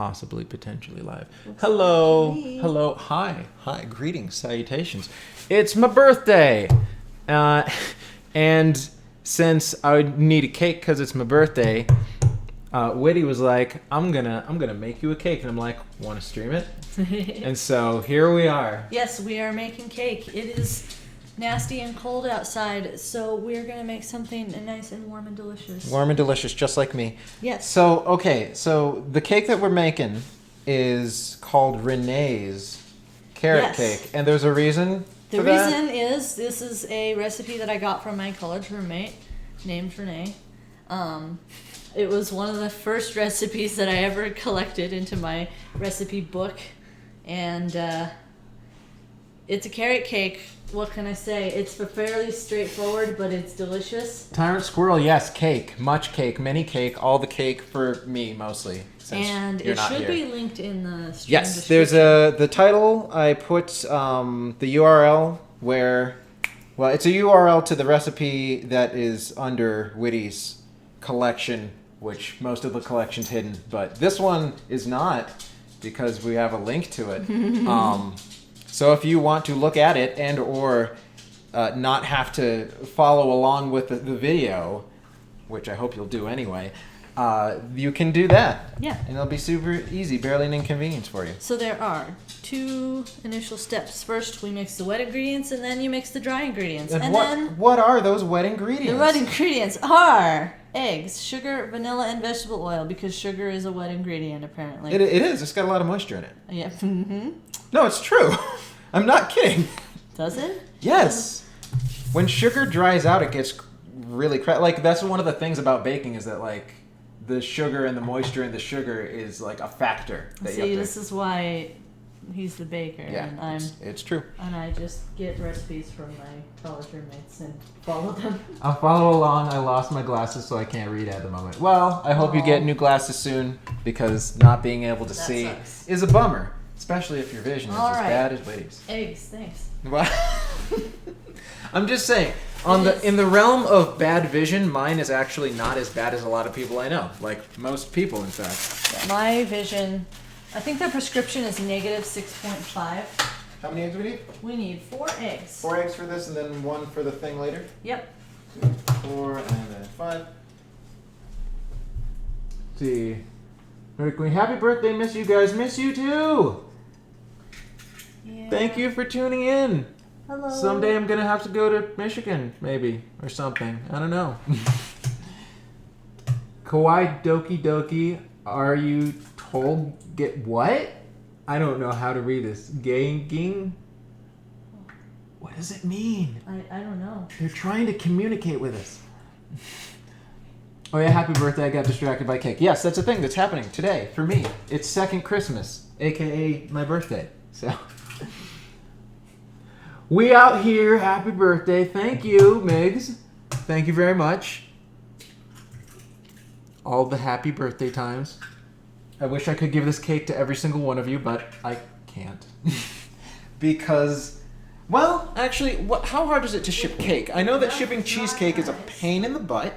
possibly, potentially live. Hello. Hello. Hi. Hi. Greetings. Salutations. It's my birthday. And since I would need a cake because it's my birthday, Witti was like, I'm gonna make you a cake. And I'm like, want to stream it? And so here we are. Yes, we are making cake. It is nasty and cold outside, so we're gonna make something nice and warm and delicious. Warm and delicious, just like me. Yes. So, okay, so the cake that we're making is called Renee's carrot cake. And there's a reason for that? The reason is this is a recipe that I got from my college roommate named Renee. It was one of the first recipes that I ever collected into my recipe book. And it's a carrot cake. What can I say? It's fairly straightforward, but it's delicious. Tyrant Squirrel, yes, cake. Much cake, many cake, all the cake for me, mostly. And it should be linked in the stream Yes, description. there's the title. I put the URL where, well, it's a URL to the recipe that is under Witti's collection, which most of the collection's hidden, but this one is not because we have a link to it. So if you want to look at it and or not have to follow along with the video, which I hope you'll do anyway, you can do that. Yeah. And it'll be super easy, barely an inconvenience for you. So there are 2 initial steps. First, we mix the wet ingredients, and then you mix the dry ingredients. And then what are those wet ingredients? the wet ingredients are eggs, sugar, vanilla, and vegetable oil, because sugar is a wet ingredient, apparently. It is. It's got a lot of moisture in it. Yeah. Mm-hmm. No, it's true. I'm not kidding. Does it? Yes. When sugar dries out, it gets really like that's one of the things about baking is that like the sugar and the moisture in the sugar is like a factor. That See, this is why he's the baker, and it's true. And I just get recipes from my college roommates and follow them. I'll follow along. I lost my glasses, so I can't read at the moment. Well, I hope you get new glasses soon because not being able to see sucks. is a bummer, especially if your vision is as bad as Witti's. Eggs, thanks. Well, I'm just saying, in the realm of bad vision, mine is actually not as bad as a lot of people I know. Like most people, in fact. Yeah, my vision, I think the prescription is negative 6.5. How many eggs do we need? We need 4 eggs. 4 eggs for this, and then 1 for the thing later. Yep. 2, 4, and then 5. Let's see. Merry Queen, happy birthday! Miss you guys. Miss you too. Yeah. Thank you for tuning in. Hello. Someday I'm gonna have to go to Michigan, maybe, or something. I don't know. Kawaii Doki Doki, are you told get what? I don't know how to read this. Ganging? What does it mean? I don't know. They're trying to communicate with us. Oh yeah, happy birthday, I got distracted by cake. Yes, that's a thing that's happening today for me. It's second Christmas, aka my birthday. So we out here, happy birthday. Thank you, Migs. Thank you very much. All the happy birthday times. I wish I could give this cake to every single one of you, but I can't. Because, well, actually, how hard is it to ship cake? I know that shipping cheesecake is a pain in the butt,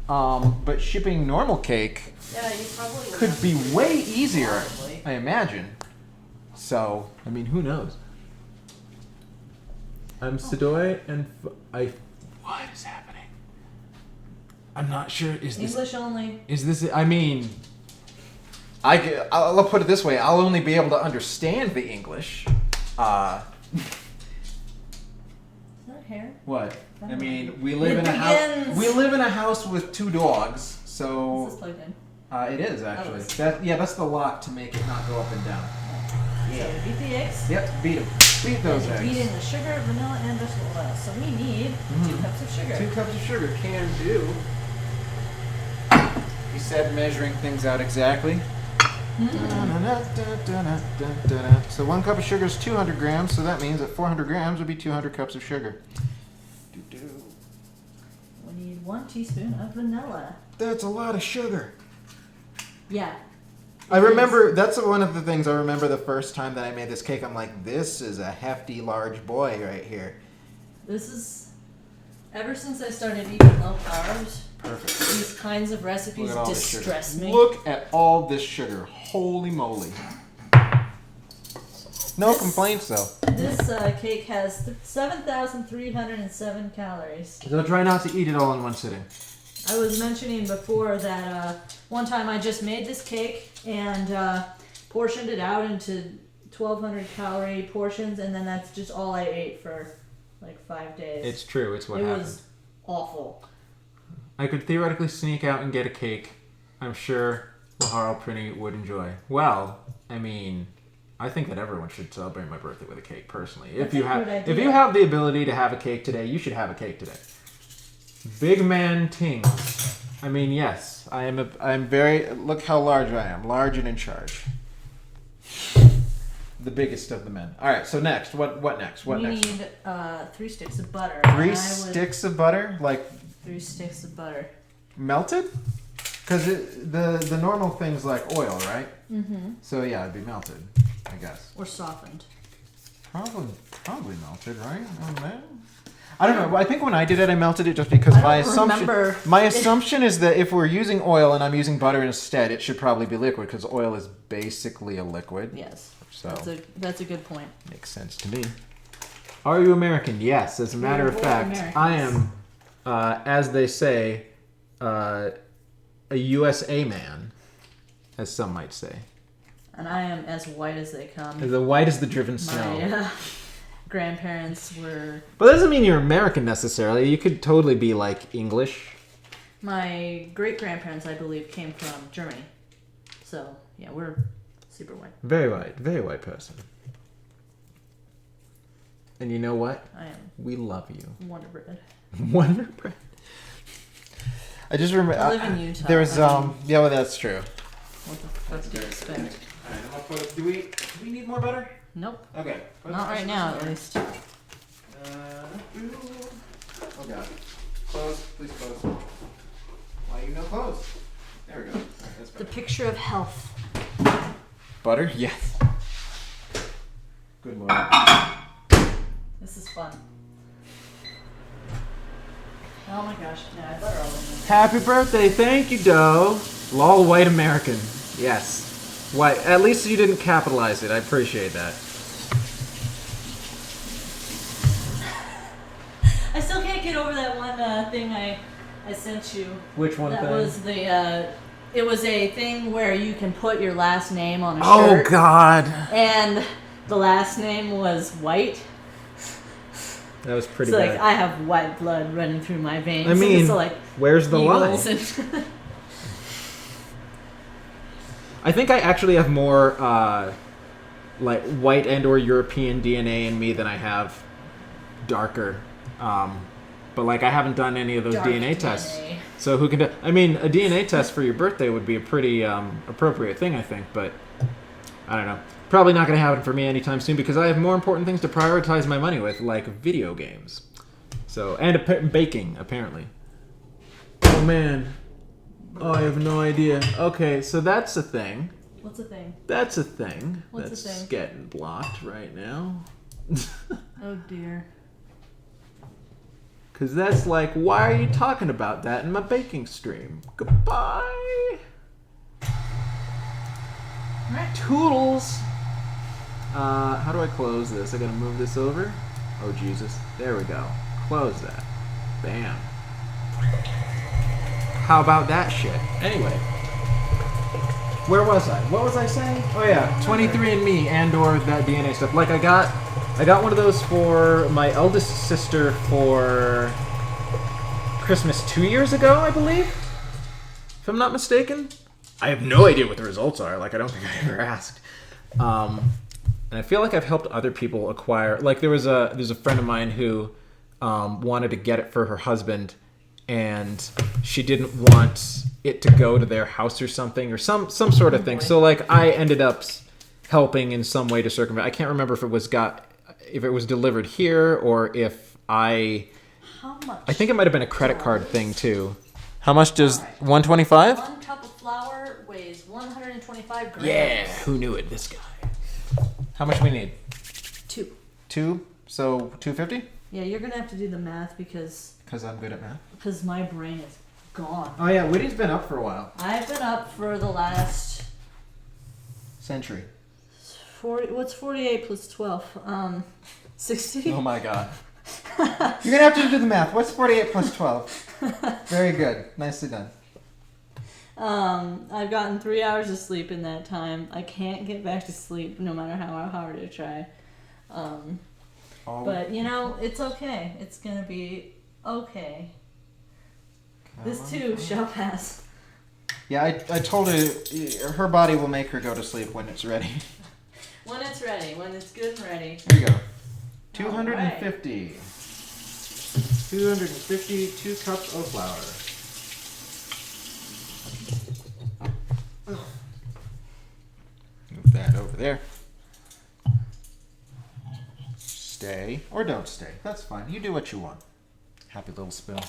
but shipping normal cake could be way easier, I imagine. So, I mean, who knows? I'm Sidoy, and what is happening? I'm not sure. Is this English only? Is this? I mean, I'll put it this way. I'll only be able to understand the English. Is that hair? What? I mean, we live in a house. We live in a house with 2 dogs, so. Is this plugged in? It is actually. Oh, That's the lock to make it not go up and down. Yeah. So beat the eggs. Yep, beat them. Beat those eggs. Beat in the sugar, vanilla, and vegetable oil. So we need 2 cups of sugar. 2 cups of sugar, can do. He said measuring things out exactly. So 1 cup of sugar is 200 grams, so that means that 400 grams would be 200 cups of sugar. We need 1 teaspoon of vanilla. That's a lot of sugar. Yeah. I remember, that's one of the things I remember the first time that I made this cake. I'm like, this is a hefty, large boy right here. This is, ever since I started eating low carbs, Perfect. These kinds of recipes distress me. Look at all this sugar. Holy moly. No complaints though. This cake has 7,307 calories. So try not to eat it all in one sitting. I was mentioning before that one time I just made this cake and portioned it out into 1,200 calorie portions, and then that's just all I ate for like 5 days. It's true. It's what happened. It was awful. I could theoretically sneak out and get a cake. I'm sure Lahara Prinny would enjoy. Well, I mean, I think that everyone should celebrate my birthday with a cake. Personally, if you have the ability to have a cake today, you should have a cake today. Big man ting. I mean, yes, I'm very. Look how large I am. Large and in charge. The biggest of the men. All right. So next, what next? What next? We need 3 sticks of butter. 3 sticks of butter, like 3 sticks of butter. melted. Because the normal thing's like oil, right? Mm-hmm. So yeah, it'd be melted, I guess. Or softened. Probably melted, right? Oh, man. I don't know. I think when I did it, I melted it just because my assumption is that if we're using oil and I'm using butter instead, it should probably be liquid because oil is basically a liquid. Yes. So that's a good point. Makes sense to me. Are you American? Yes. As a matter of fact, Americans. I am, as they say, a USA man, as some might say. And I am as white as they come. As white as the driven snow. My grandparents were... But that doesn't mean you're American necessarily. You could totally be like English. My great-grandparents, I believe, came from Germany. So, yeah, we're super white. Very white person. And you know what? I am. We love you. Wonder Bread. Wonder Bread. I just remember. I live in Utah. There's yeah, well, that's true. What the fuck do you expect? Alright, do we need more butter? Nope. Okay. Not right now, at least. Oh god. Close, please close. Why you no close? There we go. Right, that's better. The picture of health. Butter? Yes. Good morning. This is fun. Oh my gosh, yeah, I butter all over this. Happy birthday, thank you, Doe. Lol, white American. Yes. White. At least you didn't capitalize it. I appreciate that. I still can't get over that one thing I sent you. Which one that thing? Was the it was a thing where you can put your last name on a shirt. Oh God. And the last name was White. That was pretty so bad. Like I have white blood running through my veins. I mean, so like where's the lie? I think I actually have more like white and or European DNA in me than I have darker. But like I haven't done any of those DNA tests. So who can do? I mean, a DNA test for your birthday would be a pretty appropriate thing, I think. But I don't know. Probably not going to happen for me anytime soon because I have more important things to prioritize my money with, like video games. So and baking, apparently. Oh man. Oh, I have no idea. Okay, so that's a thing. What's a thing? That's a thing. What's that's a thing? Getting blocked right now. Oh dear. Because that's like, why are you talking about that in my baking stream? Goodbye. Alright. Toodles. How do I close this? I gotta move this over. Oh Jesus. There we go. Close that. Bam. How about that shit? Anyway. Where was I? What was I saying? Oh yeah, 23andMe and or that DNA stuff. Like I got one of those for my eldest sister for Christmas 2 years ago, I believe. If I'm not mistaken. I have no idea what the results are. Like I don't think I ever asked. And I feel like I've helped other people acquire. Like there's a friend of mine who wanted to get it for her husband. And she didn't want it to go to their house or something, or some sort of thing. So like I ended up helping in some way to circumvent. I can't remember if it was delivered here or if How much? I think it might have been a credit card thing too. How much does 125? 1 cup of flour weighs 125 grams. Yeah, who knew it? This guy. How much we need? 2. 2. So 250? Yeah, you're gonna have to do the math because I'm good at math. Because my brain is gone. Oh yeah, Witty's been up for a while. I've been up for the last Century. 40. What's 48 plus 12? 60. Oh my god. You're gonna have to do the math. What's 48 plus 12? Very good. Nicely done. I've gotten 3 hours of sleep in that time. I can't get back to sleep no matter how hard I try. But you know, it's okay. It's gonna be okay. This too shall pass. Yeah, I told her body will make her go to sleep when it's ready. When it's ready. When it's good and ready. There you go. 250. Right. 250, 2 cups of flour. Move that over there. Stay or don't stay. That's fine. You do what you want. Happy little spill.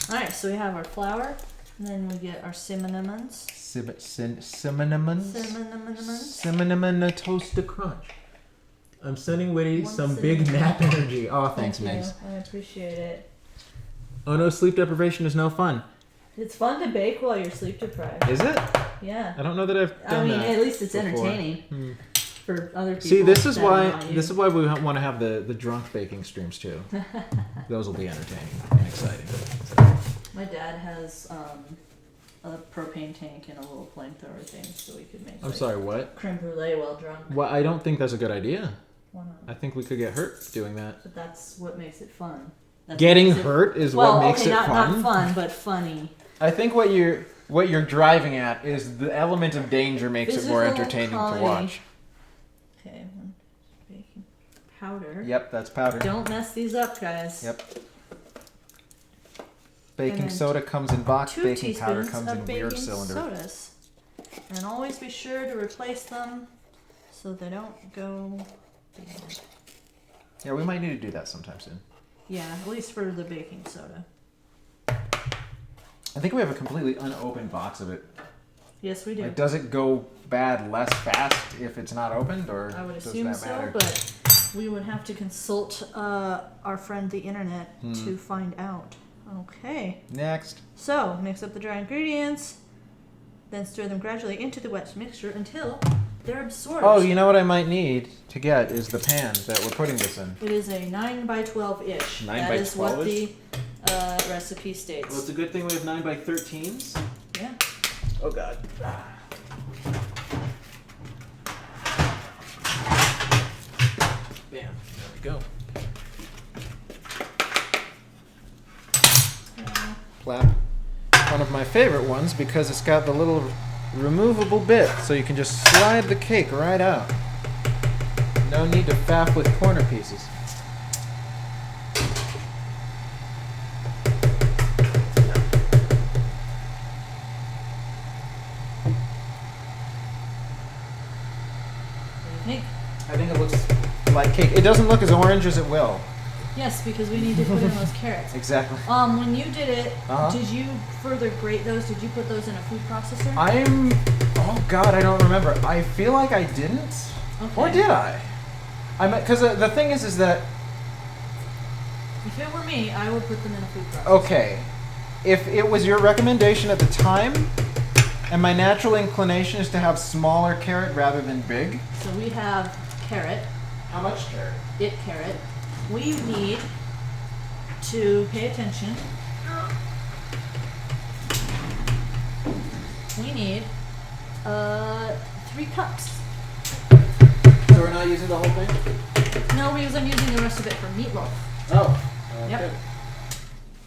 Alright, so we have our flour, and then we get our cinnamons. Cinnamons? Cinnamon toast crunch. I'm sending Witty some big nap energy. Oh, thanks, Megs. I appreciate it. Oh no, sleep deprivation is no fun. It's fun to bake while you're sleep deprived. Is it? Yeah. I don't know that I've done that. At least it's before. Entertaining for other people. See, this is why we want to have the drunk baking streams too. Those will be entertaining and exciting. My dad has a propane tank and a little flamethrower thing, so we could make. I'm sorry, what? Creme brulee while drunk. Well, I don't think that's a good idea. Why not? I think we could get hurt doing that. But that's what makes it fun. Getting hurt is what makes it fun. Not fun, but funny. I think what you're driving at is the element of danger makes it more entertaining to watch. Okay, baking powder. Yep, that's powder. Don't mess these up, guys. Yep. Baking soda comes in box. Baking powder comes in weird cylinder. Sodas. And always be sure to replace them so they don't go bad. Yeah, we might need to do that sometime soon. Yeah, at least for the baking soda. I think we have a completely unopened box of it. Yes, we do. Like, does it go bad less fast if it's not opened, or I would does assume that matter? so, but we would have to consult our friend the internet to find out. Okay. Next. So, mix up the dry ingredients, then stir them gradually into the wet mixture until they're absorbed. Oh, you know what I might need to get is the pan that we're putting this in. It is a 9x12-ish. 9 that by is what 12-ish? the recipe states. Well, it's a good thing we have 9x13s. Yeah. Oh, God. Bam. There we go. Flap. One of my favorite ones because it's got the little removable bit, so you can just slide the cake right out. No need to faff with corner pieces. What do you think? I think it looks like cake. It doesn't look as orange as it will. Yes, because we need to put in those carrots. Exactly. When you did it, Uh-huh. did you further grate those? Did you put those in a food processor? Oh God, I don't remember. I feel like I didn't. Okay. Or did I? Because the thing is that, If it were me, I would put them in a food processor. okay, if it was your recommendation at the time, and my natural inclination is to have smaller carrot rather than big. So we have carrot, How much carrot? carrot. We need to pay attention. We need 3 cups. So we're not using the whole thing? No, because I'm using the rest of it for meatloaf. Oh. Okay. Yep.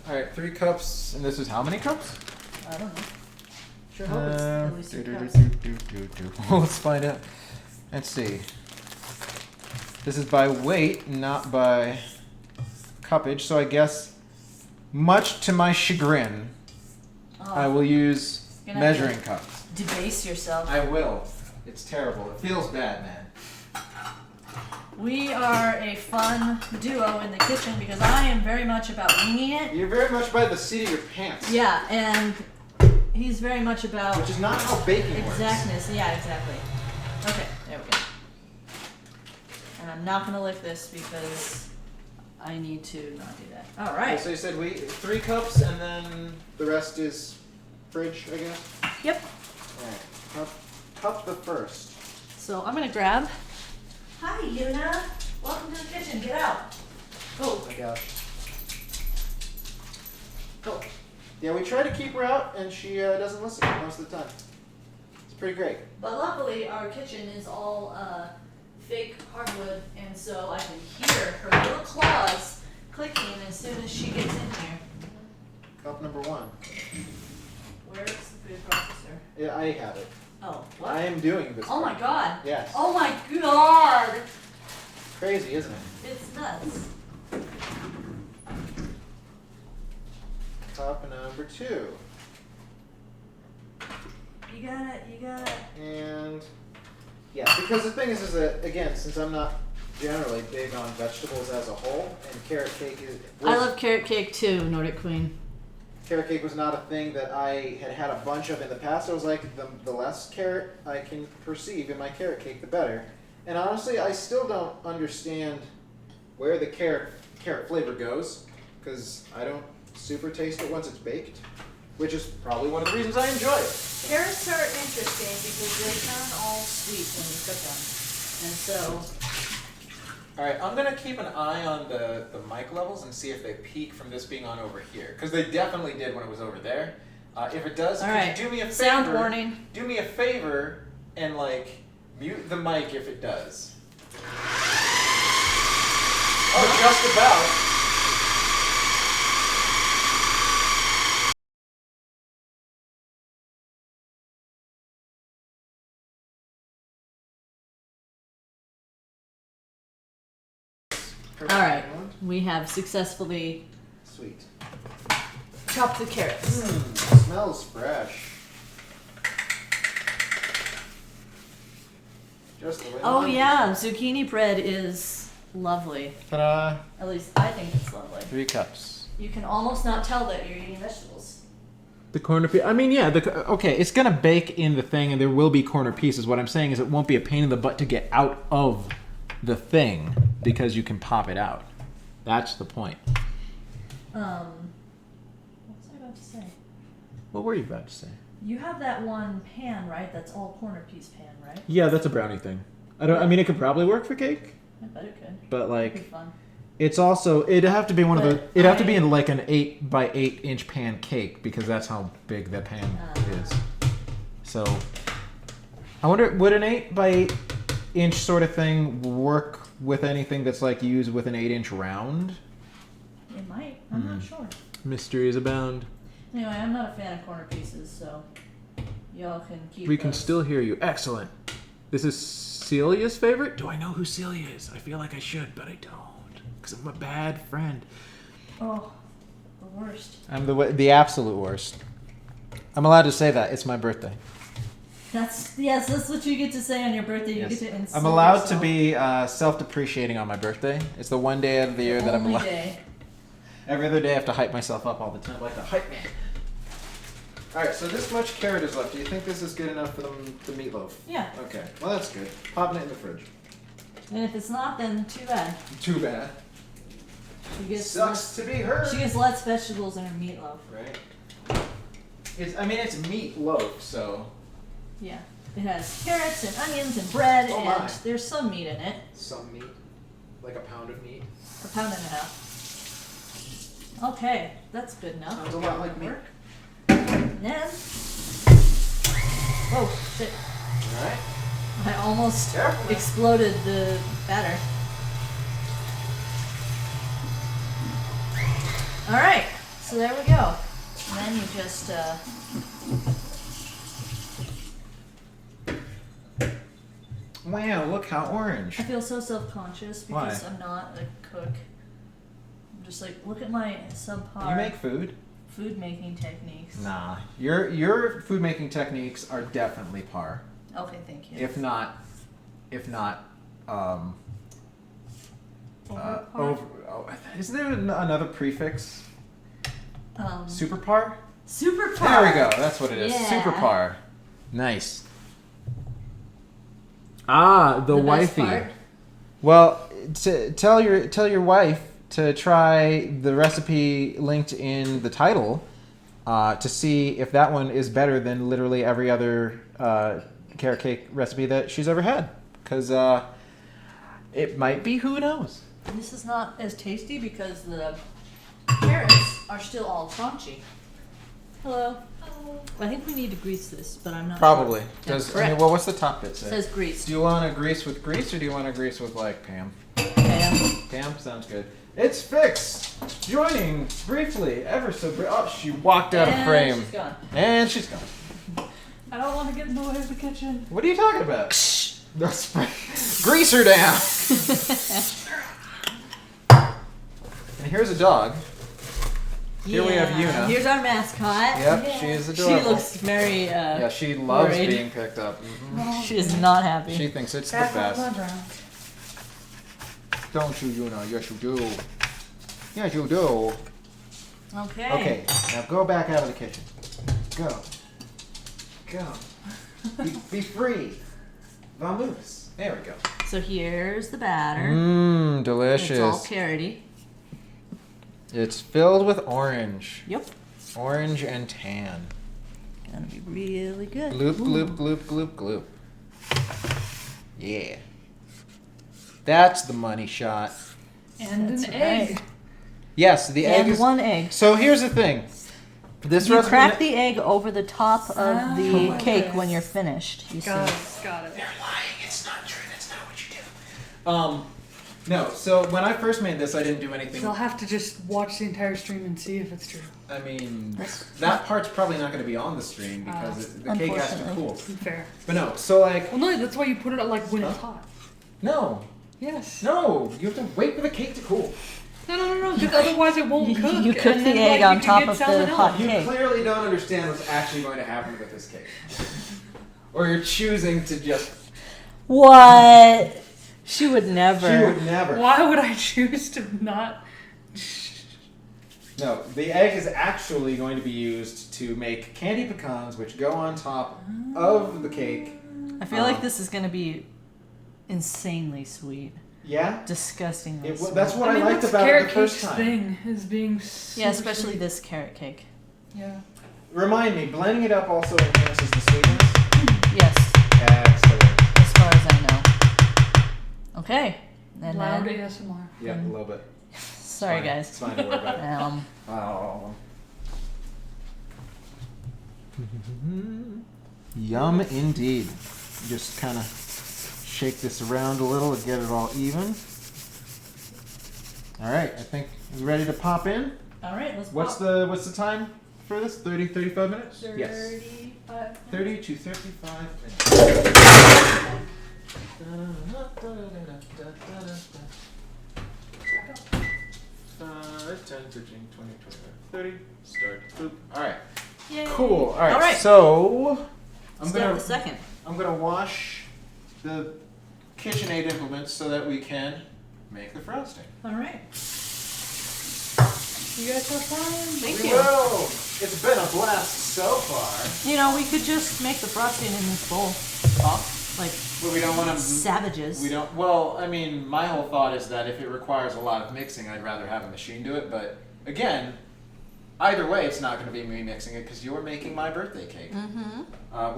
All right, 3 cups, and this is how many cups? I don't know. Sure hope it's at least 3 cups. Well, let's find out. Let's see. This is by weight, not by cuppage, so I guess, much to my chagrin, I will use measuring cups. Debase yourself. I will. It's terrible. It feels bad, man. We are a fun duo in the kitchen because I am very much about winging it. You're very much by the seat of your pants. Yeah, and he's very much about Which is not how baking works. exactness. Yeah, exactly. Okay, there we go. And I'm not gonna lick this because I need to not do that. All right. So you said 3 cups, and then the rest is fridge, I guess? Yep. All right. Cup the first. So I'm going to grab. Hi, Yuna. Welcome to the kitchen. Get out. Oh my gosh. Go. Yeah, we try to keep her out, and she doesn't listen most of the time. It's pretty great. But luckily, our kitchen is all fake hardwood, and so I can hear her little claws clicking as soon as she gets in here. Cup number 1. Where's the food processor? Yeah, I have it. Oh, what? I am doing this. Oh my god. Yes. Oh my god. Crazy, isn't it? It's nuts. Cup number 2. You got it. And yeah, because the thing is that, again, since I'm not generally big on vegetables as a whole, and carrot cake I love carrot cake too, Nordic Queen. Carrot cake was not a thing that I had a bunch of in the past. I was like, the less carrot I can perceive in my carrot cake, the better. And honestly, I still don't understand where the carrot flavor goes, because I don't super taste it once it's baked, which is probably one of the reasons I enjoy it. Carrots are interesting because they turn all sweet when you cook them. And so... Alright, I'm going to keep an eye on the mic levels and see if they peak from this being on over here. Because they definitely did when it was over there. If it does, could you do me a favor? Sound warning. Do me a favor and, like, mute the mic if it does. Oh, just about. All right, we have successfully Sweet. chopped the carrots. Smells fresh. Just the way Oh yeah, zucchini bread is lovely. Ta-da! At least I think it's lovely. 3 cups. You can almost not tell that you're eating vegetables. The corner piece. I mean, yeah. Okay, it's gonna bake in the thing, and there will be corner pieces. What I'm saying is, it won't be a pain in the butt to get out of the thing because you can pop it out. That's the point. What was I about to say? What were you about to say? You have that one pan, right? That's all corner piece pan, right? Yeah, that's a brownie thing. I mean, it could probably work for cake, I bet it could. but It'd be like, fun. it's also it'd have to be one of the. But It'd have to be in like an 8 by 8 inch pan cake because that's how big that pan is. So, I wonder, would an 8 by 8 inch sort of thing work with anything that's like used with an 8-inch round? It might. I'm not sure. Mysteries abound. Anyway, I'm not a fan of corner pieces, so y'all can keep. We can those. still hear you. Excellent. This is Celia's favorite? Do I know who Celia is? I feel like I should, but I don't. Because I'm a bad friend. Oh, the worst. I'm the absolute worst. I'm allowed to say that. It's my birthday. That's what you get to say on your birthday. You get to insult I'm allowed yourself. to be self-depreciating on my birthday. It's the one day of the year that I'm Only allowed. day. Every other day I have to hype myself up all the time, like the hype man. All right, so this much carrot is left. Do you think this is good enough for the meatloaf? Yeah. Okay, well that's good. Popping it in the fridge. And if it's not, then too bad. Too bad. She gets Sucks to be her. She gets less vegetables in her meatloaf. Right. It's meatloaf, so. Yeah. It has carrots and onions and bread, Oh and my. there's some meat in it. Some meat, like a pound of meat. A pound and a half. Okay, that's good enough. Sounds a lot like meat. Then, oh shit! All right. I almost Careful. exploded the batter. All right, so there we go. And then you just Wow, look how orange. I feel so self-conscious because Why? I'm not a cook. I'm just like, look at my subpar You make food? food making techniques. Nah. Your food making techniques are definitely par. Okay, thank you. If not Overpar? isn't there another prefix? Super Super par? par. There we go. That's what it is. Yeah. Super par. Nice. Ah, the The best wifey. part? Well, tell your wife to try the recipe linked in the title to see if that one is better than literally every other carrot cake recipe that she's ever had. Because it might be, who knows? This is not as tasty because the carrots are still all crunchy. Hello. Hello. I think we need to grease this, but I'm not Probably. sure. Does I mean, well, what's the top bit say? It says grease. Do you want to grease with grease or do you want to grease with like Pam? Pam. Pam sounds good. It's Fix joining briefly, ever so briefly. Oh, she walked out of frame. She's gone. And she's gone. I don't want to get in the way of the kitchen. What are you talking about? Grease her down. And here's a dog. Here we have Yuna. Here's our mascot. Yep, she is adorable. She looks very Yeah, she loves worried. being picked up. Mm-hmm. She is not happy. She thinks it's the That's best. my Don't you, Yuna? Yes, you do. Yes, you do. Okay. Okay, now go back out of the kitchen. Go. Go. Be free. Vamos. There we go. So here's the batter. Mmm, delicious. It's all carroty. It's filled with orange. Yep. Orange and tan. Gonna be really good. Gloop, gloop, gloop, gloop, gloop. Yeah. That's the money shot. And That's an egg. right. Yes, the egg And is... one egg. So here's the thing. This You recipe... crack the egg over the top of the okay. cake when you're finished. You Got see. it. Got it. They're lying. It's not true. That's not what you do. No, so when I first made this, I didn't do anything... So I'll have to just watch the entire stream and see if it's true. I mean, that part's probably not going to be on the stream because the cake has to Unfortunately. cool. Fair. But no, so like... Well, no, that's why you put it like when it's Huh? hot. No. Yes. No, you have to wait for the cake to cool. No, because otherwise it won't cook. You cook and the then, egg like, on you could top get of the salmonella. hot You cake. clearly don't understand what's actually going to happen with this cake. Or you're choosing to just... What? She would never. She would never. Why would I choose to not? No, the egg is actually going to be used to make candy pecans, which go on top of the cake. I feel like this is gonna be insanely sweet. Yeah? Disgustingly sweet. That's what I, mean, liked that's about it carrot the first cake's time. thing is being super Yeah, especially sweet. this carrot cake. Yeah. Remind me, blending it up also enhances the sweetness? Yes, Excellent. as far as I know. Okay. And Loud then, ASMR. Yeah, a little bit. sorry Fine. guys. It's fine, don't worry about it. Oh. Yum indeed. Just kind of shake this around a little to get it all even. All right, I think we're ready to pop in. All right, let's What's pop. the time for this? 30, 35 minutes? Yes. 35. 30 to 35 minutes. 5, 10, 15, 20, 25, 30. Start. Boop. All right. Yay. Cool. All right. All right. So Step the second. I'm gonna wash the KitchenAid implements so that we can make the frosting. All right. You guys have fun? Thank We you. will. It's been a blast so far. You know, we could just make the frosting in this bowl. Like But we don't want to. savages. We don't. Well, I mean, my whole thought is that if it requires a lot of mixing, I'd rather have a machine do it. But again, either way, it's not going to be me mixing it because you're making my birthday cake. Mm-hmm.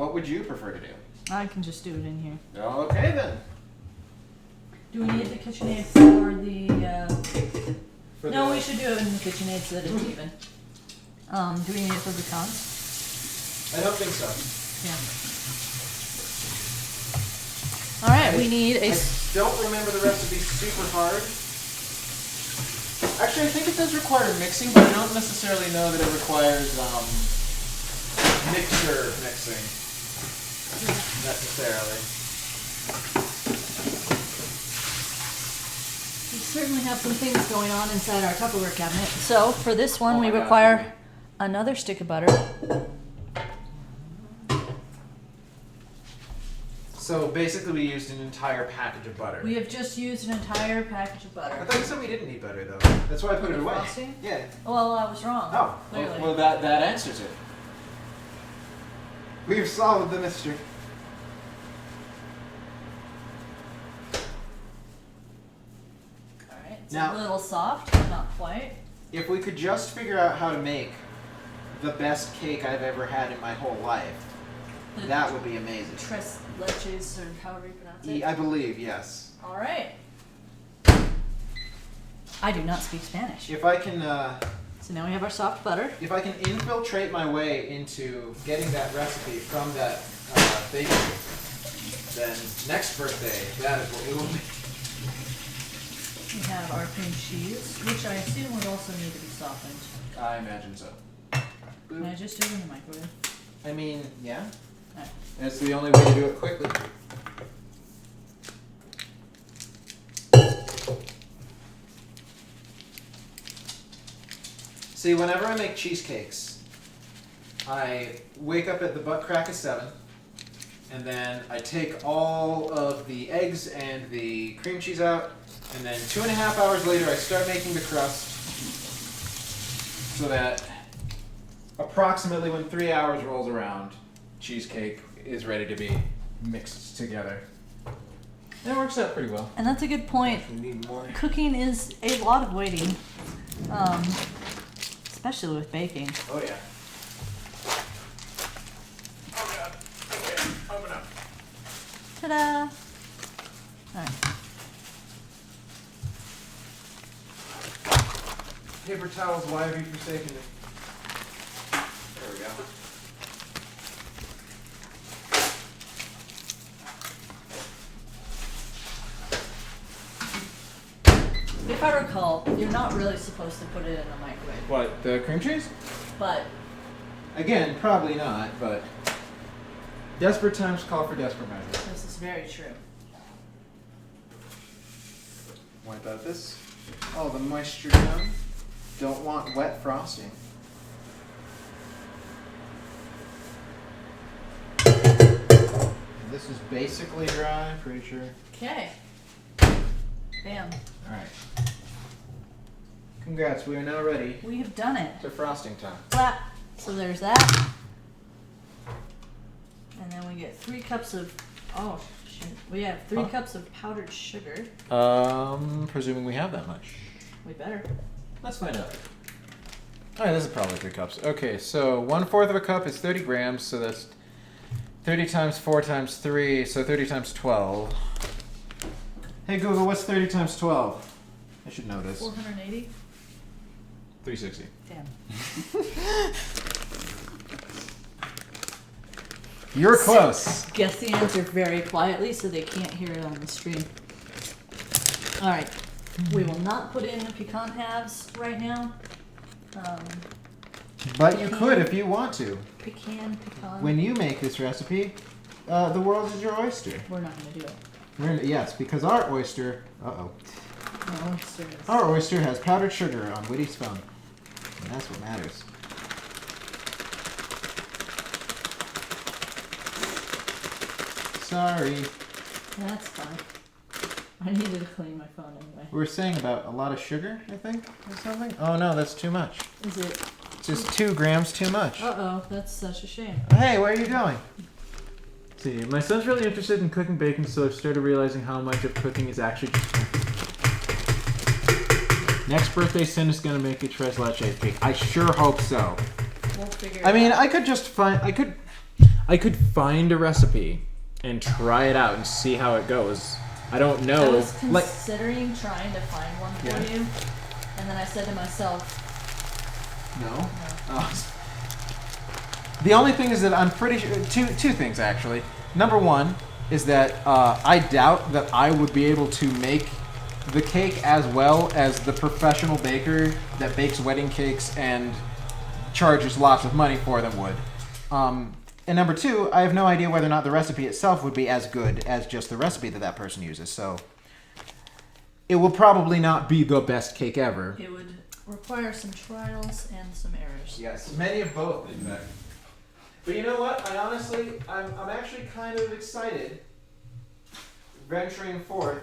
What would you prefer to do? I can just do it in here. Okay then. Do we need the KitchenAid for the? For No, the- we should do it in the KitchenAid so that it's even. Do we need it for the pecans? I don't think so. Yeah. All right, we need a. I don't remember the recipe super hard. Actually, I think it does require mixing, but I don't necessarily know that it requires mixing necessarily. We certainly have some things going on inside our Tupperware cabinet. So for this one, Oh we my gosh, require okay. another stick of butter. So basically, we used an entire package of butter. We have just used an entire package of I butter. thought you said we didn't need butter though. That's why I put it away. Frosting? Yeah. Well, I was wrong. Oh, clearly. well that answers it. We've solved the mystery. All right. It's Now- a little soft, but not quite. If we could just figure out how to make the best cake I've ever had in my whole life, The that would be amazing. Tres leches, or however you pronounce it. I believe, yes. All right. I do not speak Spanish. If I can, So now we have our soft butter. if I can infiltrate my way into getting that recipe from that bakery, then next birthday, that is what we will make. We have our cream cheese, which I assume would also need to be softened. I imagine so. Can I just do it in the microwave? I mean, yeah. Alright. That's the only way to do it quickly. See, whenever I make cheesecakes, I wake up at the butt crack of 7, and then I take all of the eggs and the cream cheese out, and then 2.5 hours later I start making the crust, so that approximately when 3 hours rolls around, cheesecake is ready to be mixed together. And it works out pretty well. And that's a good point. We need more. Cooking is a lot of waiting, especially with baking. Oh yeah. Oh god. Okay, open up. Ta-da! Alright. Paper towels, why have you forsaken me? There we go. If I recall, you're not really supposed to put it in the microwave. What, the cream cheese? But Again, probably not, but desperate times call for desperate measures. this is very true. Wipe out this. Oh, the moisture down. Don't want wet frosting. This is basically dry, pretty sure. Okay. Bam. Alright. Congrats, we are now ready We have done it. to frosting time. Clap. So there's that. And then we get 3 cups of, oh shit. We have 3 Huh? cups of powdered sugar. Presuming we have that much. We better. Let's find out. Alright, this is probably 3 cups. Okay, so 1/4 of a cup is 30 grams, so that's 30 times 4 times 3, so 30 times 12. Hey Google, what's 30 times 12? I should know this. 480? 360. Damn. You're close. Guess the answer very quietly so they can't hear it on the stream. Alright. We will not put in the pecan halves right now. But you could if you want to. Pecan. When you make this recipe, the world is your oyster. We're not going to do it. Yes, because our oyster... Uh-oh. No, serious. Our oyster has powdered sugar on Witty's phone. And that's what matters. Sorry. That's fine. I needed to clean my phone anyway. We were saying about a lot of sugar, I think, or something? Oh no, that's too much. Is it? It's just 2 grams too much. Uh-oh, that's such a shame. Hey, where are you going? See, my son's really interested in cooking bacon, so I've started realizing how much of cooking is actually just... Next birthday, Sinn is gonna make a tres leche cake. I sure hope so. We'll figure it I mean, out. I could just find... I could find a recipe and try it out and see how it goes. I don't know. I was Like, considering trying to find one for Yeah. you, and then I said to myself, no. no. Oh. The only thing is that I'm pretty sure... Two things, actually. Number one is that I doubt that I would be able to make the cake as well as the professional baker that bakes wedding cakes and charges lots of money for them would. And number two, I have no idea whether or not the recipe itself would be as good as just the recipe that that person uses. So it will probably not be the best cake ever. It would require some trials and some errors. Yes, many of both, in fact. But you know what? I'm actually kind of excited venturing forth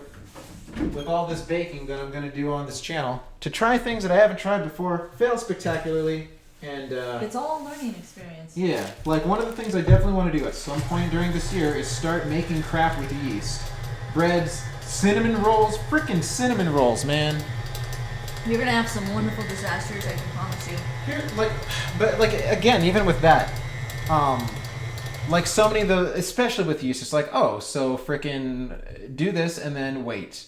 with all this baking that I'm going to do on this channel to try things that I haven't tried before, fail spectacularly, and It's all a learning experience. yeah, like one of the things I definitely want to do at some point during this year is start making crap with yeast. Breads, cinnamon rolls, frickin' cinnamon rolls, man. You're gonna have some wonderful disasters, I can promise you. But again, even with that, like so many of the, especially with use, it's like, oh, so frickin' do this and then wait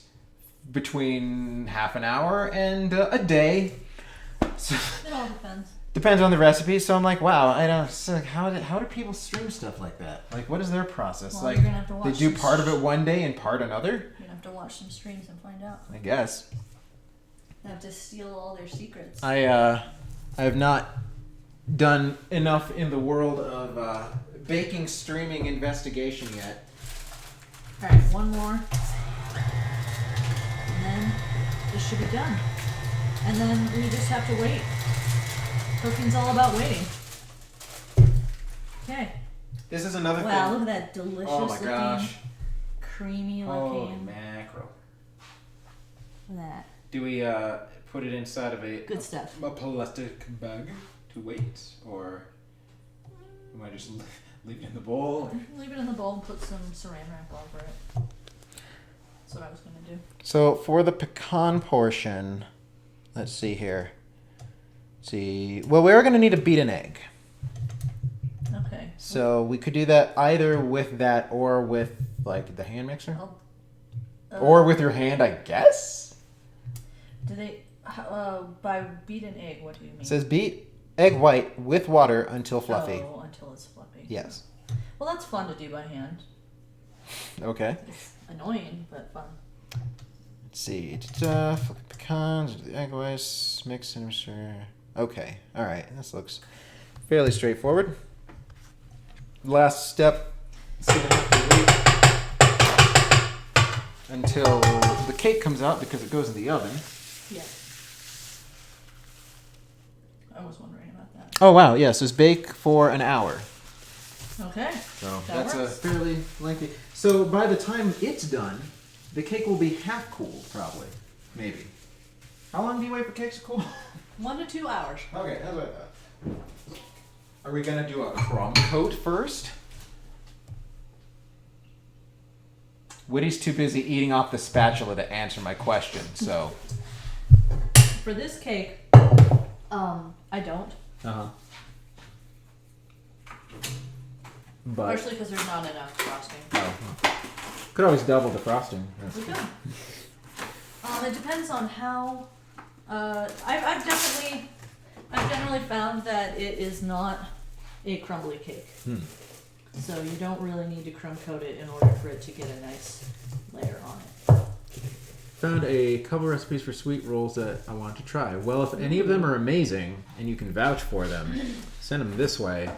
between half an hour and a day. So, It all depends. depends on the recipe. So I'm like, wow, I don't. It's like, how do people stream stuff like that? Like, what is their process? Well, like, you're gonna have to watch they do some part of it one day and part another. You're gonna have to watch some streams and find out. I guess. They have to steal all their secrets. I have not done enough in the world of baking streaming investigation yet. Alright, one more. And then this should be done. And then we just have to wait. Cooking's all about waiting. Okay. This is another Wow, thing. look at that delicious Oh my looking, gosh. creamy Holy looking. mackerel. Look at that. Do we put it inside of Good stuff. a plastic bag to wait, or we might just leave it in the bowl? Leave it in the bowl and put some saran wrap over it. That's what I was gonna do. So for the pecan portion, let's see here. Let's see. Well, we're going to need to beat an egg. Okay. So we could do that either with that or with like the hand mixer, or with your hand, I guess. Do they? By beat an egg, what do you mean? It says beat egg white with water until fluffy. Oh, until it's fluffy. Yes. Well, that's fun to do by hand. Okay. It's annoying, but fun. Let's see. Flip the pecans into the egg whites. Mix and mixture. Okay. All right. This looks fairly straightforward. Last step. So we have to wait until the cake comes out because it goes in the oven. Yeah. I was wondering about that. Oh wow! Yes, it's bake for an hour. Okay. So That that's works. a fairly lengthy. So by the time it's done, the cake will be half cooled, probably, maybe. How long do you wait for cakes to cool? 1 to 2 hours. Okay, that's what I thought. Are we gonna do a crumb coat first? Witty's too busy eating off the spatula to answer my question, so. For this cake, I don't. Uh-huh. But Partially because there's not enough frosting. could always double the frosting. We could. It depends on how. I've generally found that it is not a crumbly cake. So you don't really need to crumb coat it in order for it to get a nice layer on it. Found a couple recipes for sweet rolls that I want to try. Well, if any of them are amazing and you can vouch for them, send them this way,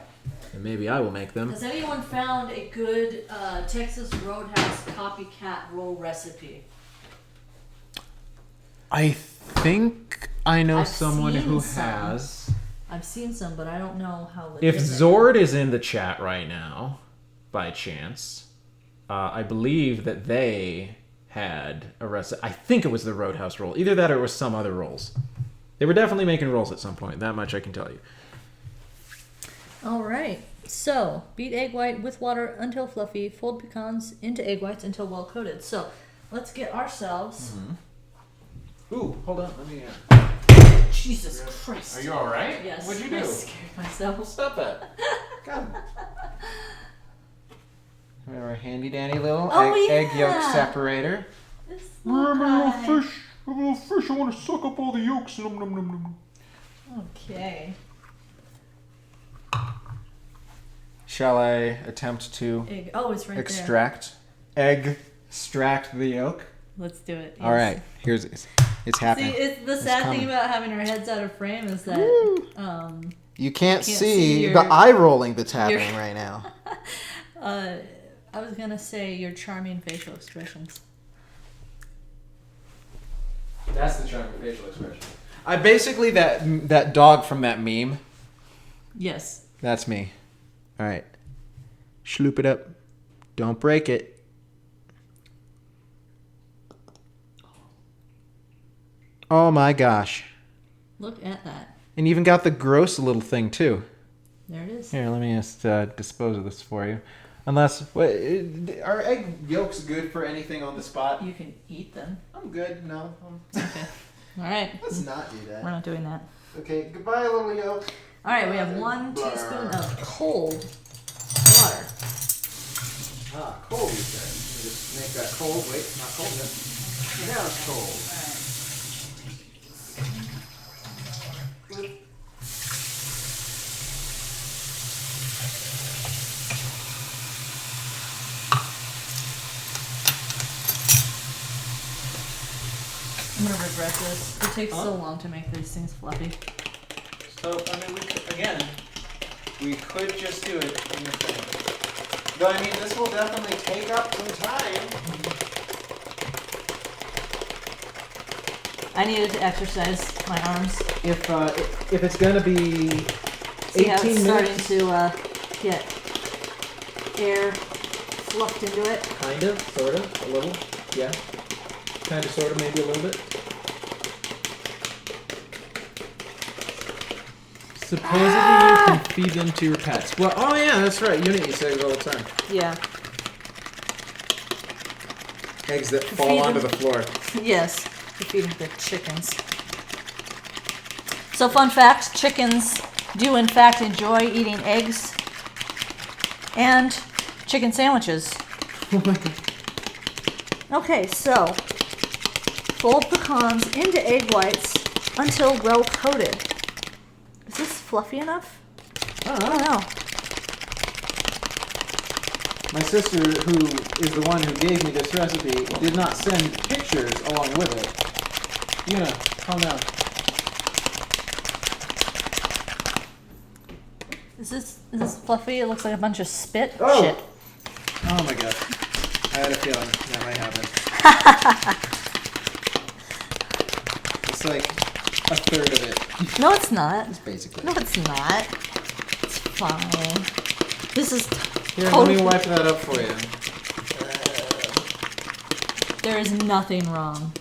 and maybe I will make them. Has anyone found a good Texas Roadhouse copycat roll recipe? I think I know I've someone seen who some. has. I've seen some, but I don't know how legit If they are. Zord is in the chat right now, by chance, I believe that they had a recipe. I think it was the Roadhouse roll. Either that or it was some other rolls. They were definitely making rolls at some point. That much I can tell you. All right. So, beat egg white with water until fluffy. Fold pecans into egg whites until well coated. So, let's get ourselves. Ooh, hold on. Let me. Jesus Christ. Are you all right? Yes. What'd you I do? scared myself. Stop that. God. We have our handy dandy little Oh, egg yolk yeah. separator. This little guy. A little fish. I want to suck up all the yolks. Nom, nom, nom, nom. Okay. Shall I attempt to Egg. Oh, it's right extract the yolk? there. Let's do it. All right, it's See, happening. it's the sad thing coming. about having our heads out of frame is that You can't see see your- the eye rolling that's happening right now. I was gonna say your charming facial expressions. That's the charming facial expression. I basically that dog from that meme. Yes. That's me. All right, sloop it up. Don't break it. Oh my gosh. Look at that. And you even got the gross little thing too. There it is. Here, let me just dispose of this for you. Unless, are egg yolks good for anything on the spot? You can eat them. I'm good. No. Okay. All right. Let's not do We're that. not doing that. Okay, goodbye, little yolk. All right, we have 1 teaspoon of cold water. Ah, cold, you said. Let me just make that cold. Wait, not cold yet. Now it's cold. I'm gonna regret this. It takes so long to make these things fluffy. So, I mean, we could just do it in the thing. Though, I mean, this will definitely take up some time. I needed to exercise my arms. If it's gonna be 18 See how it's starting minutes. to get air fluffed into it? Kind of, sort of, a little, yeah. Kind of, sort of, maybe a little bit. Supposedly you can feed them to your pets. Well, oh yeah, that's right. You say it all the time. Yeah. Eggs that Feed fall onto them. the floor. Yes. To feed them to chickens. So, fun fact: chickens do in fact enjoy eating eggs and chicken sandwiches. Okay, so fold pecans into egg whites until well coated. Is this fluffy enough? I don't know. My sister, who is the one who gave me this recipe, did not send pictures along with it. You know, calm down. Is this fluffy? It looks like a bunch of spit. Oh! Shit. Oh my god. I had a feeling that might happen. It's like a third of it. No, it's not. It's basically. No, it's not. It's fine. This is Here, let totally. me wipe that up for you. There is nothing wrong.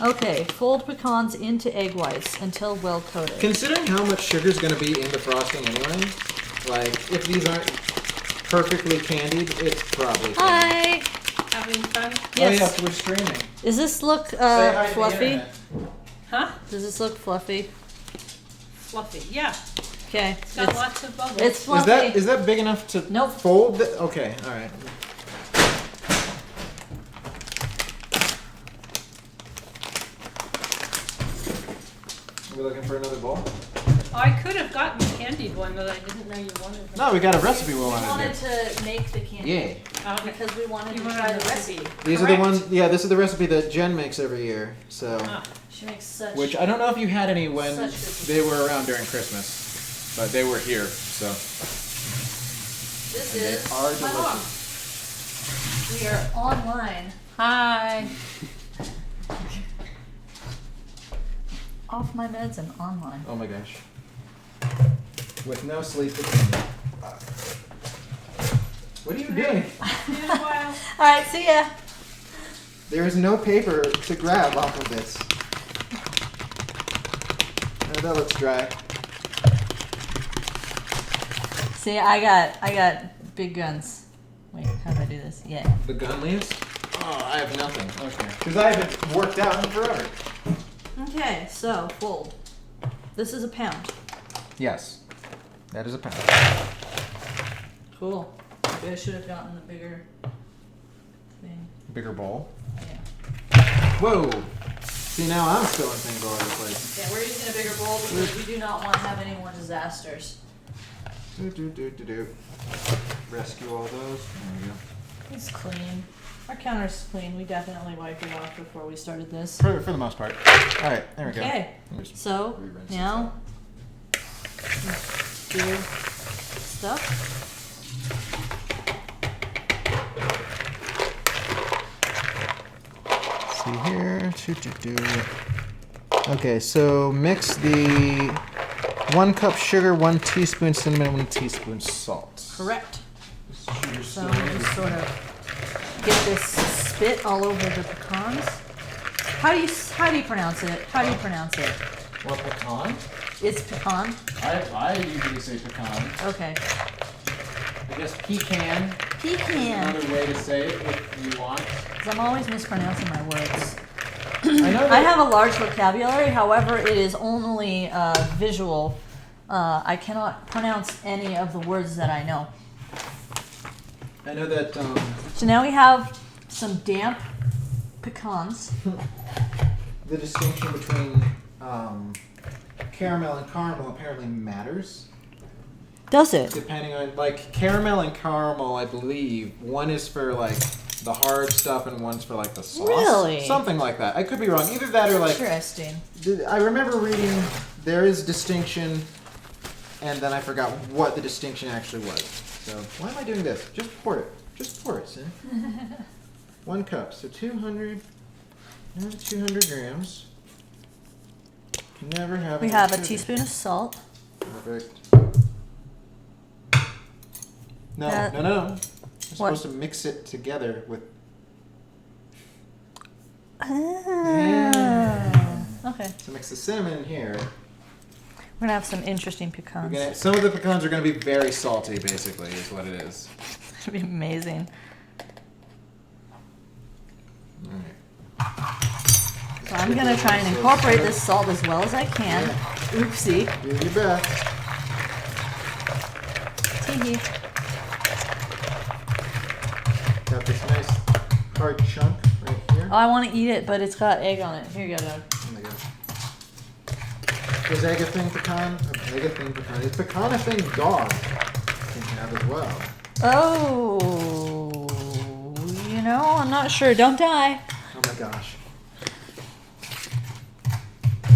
Okay, fold pecans into egg whites until well coated. Considering how much sugar is going to be in the frosting anyway, like, if these aren't perfectly candied, it's probably candied. Hi. Having fun? Oh Yes. yes, we're streaming. Does this look Say hi to the fluffy? internet. Huh? Does this look fluffy? Fluffy. Yeah. Okay. It's got lots of bubbles. It's fluffy. Is that big enough to Nope. fold? Okay, all right. Are we looking for another bowl? I could have gotten the candied one, but I didn't know you wanted them. No, we got a recipe we We wanted wanted to to make the candy. do. Yeah. Okay. Because we wanted You to wanted try a the recipe. recipe. These are the Correct. ones. Yeah, this is the recipe that Jen makes every year. So, Ah. She makes such. which I don't know if you had any when Such good they were around during Christmas, but they were here. So This and they is are my mom. delicious. We are online. Hi. Off my meds and online. Oh my gosh. With no sleep between them. What are you doing? See you in a while. All right, see ya. There is no paper to grab off of this. Oh, that looks dry. See, I got big guns. Wait, how do I do this? Yeah. The gun leaves? Oh, I have nothing. Okay. Because I haven't worked out in forever. Okay, so fold. This is a pound. Yes. That is a pound. Cool. Maybe I should have gotten the bigger thing. Bigger bowl. Yeah. Whoa! See, now I'm spilling things all over the place. Yeah, we're using a bigger bowl because we do not want to have any more disasters. Do. Rescue all those. There we go. It's clean. Our counter's clean. We definitely wiped it off before we started this. For the most part. Alright, there we go. Okay. Let me just So re-rinse this now, out. do stuff. See here. Okay, so mix the 1 cup sugar, 1 teaspoon cinnamon, 1 teaspoon salt. Correct. Sugar So just sort of get this spit all over the pecans. How do you pronounce it? How do you pronounce it? What, pecan? It's pecan. I usually say pecan. Okay. I guess pecan. Pecan. Another way to say it if you want. 'Cause I'm always mispronouncing my words. I know that. I have a large vocabulary, however, it is only visual. I cannot pronounce any of the words that I know. I know that. So now we have some damp pecans. The distinction between caramel and caramel apparently matters. Does it? Depending on, like, caramel and caramel, I believe, one is for, like, the hard stuff and one's for, like, the sauce. Really? Something like that. I could be wrong. Either that or, like... Interesting. I remember reading there is distinction, and then I forgot what the distinction actually was. So, why am I doing this? Just pour it. Just pour it, Sinn. 1 cup. So 200 grams. Can never have We enough have a sugar. teaspoon of salt. Perfect. No, That- no. You're What? supposed to mix it together with... Okay. So mix the cinnamon in here. We're gonna have some interesting pecans. Some of the pecans are going to be very salty, basically, is what it is. It's gonna be amazing. All right. So I'm gonna try and incorporate this salt as well as I can. Oopsie. Do your best. Tee-hee. Got this nice hard chunk right here. Oh, I want to eat it, but it's got egg on it. Here you go, Doug. Oh my god. Is egg a thing pecan? Egg a thing pecan. Is pecan a thing dog can have as well? Oh, you know, I'm not sure. Don't die. Oh my gosh.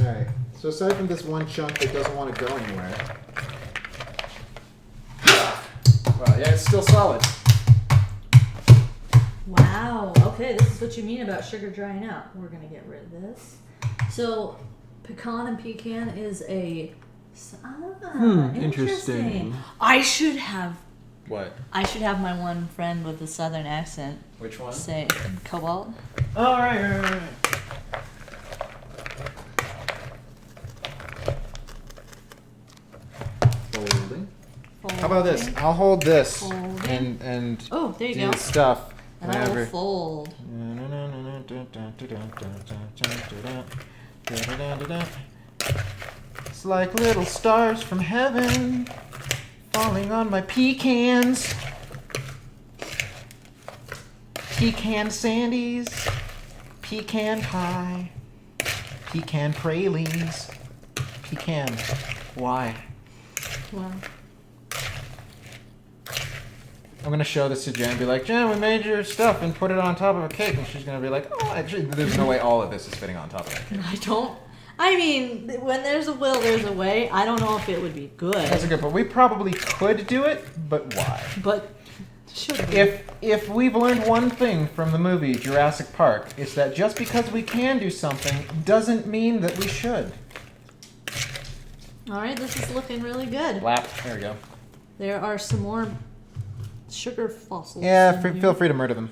Alright, so aside from this one chunk that doesn't want to go anywhere. Well, yeah, it's still solid. Wow. Okay, this is what you mean about sugar drying out. We're gonna get rid of this. So, pecan and pecan is a. interesting. I should have What? my one friend with a southern accent Which one? say cobalt. Oh, right. Folding. How about this? I'll hold this Folding. and Oh, there you do go. stuff And I will whenever. fold. It's like little stars from heaven falling on my pecans. Pecan sandies, pecan pie, pecan pralines, pecan. Why? Wow. I'm gonna show this to Jen and be like, Jen, we made your stuff and put it on top of a cake, and she's gonna be like, oh, actually, there's no way all of this is fitting on top of that cake. I mean, when there's a will, there's a way. I don't know if it would be good. That's a good, but we probably could do it, but why? But should we? If we've learned one thing from the movie Jurassic Park, it's that just because we can do something doesn't mean that we should. All right, this is looking really good. Lap. There we go. There are some more sugar fossils. Yeah, in here. feel free to murder them.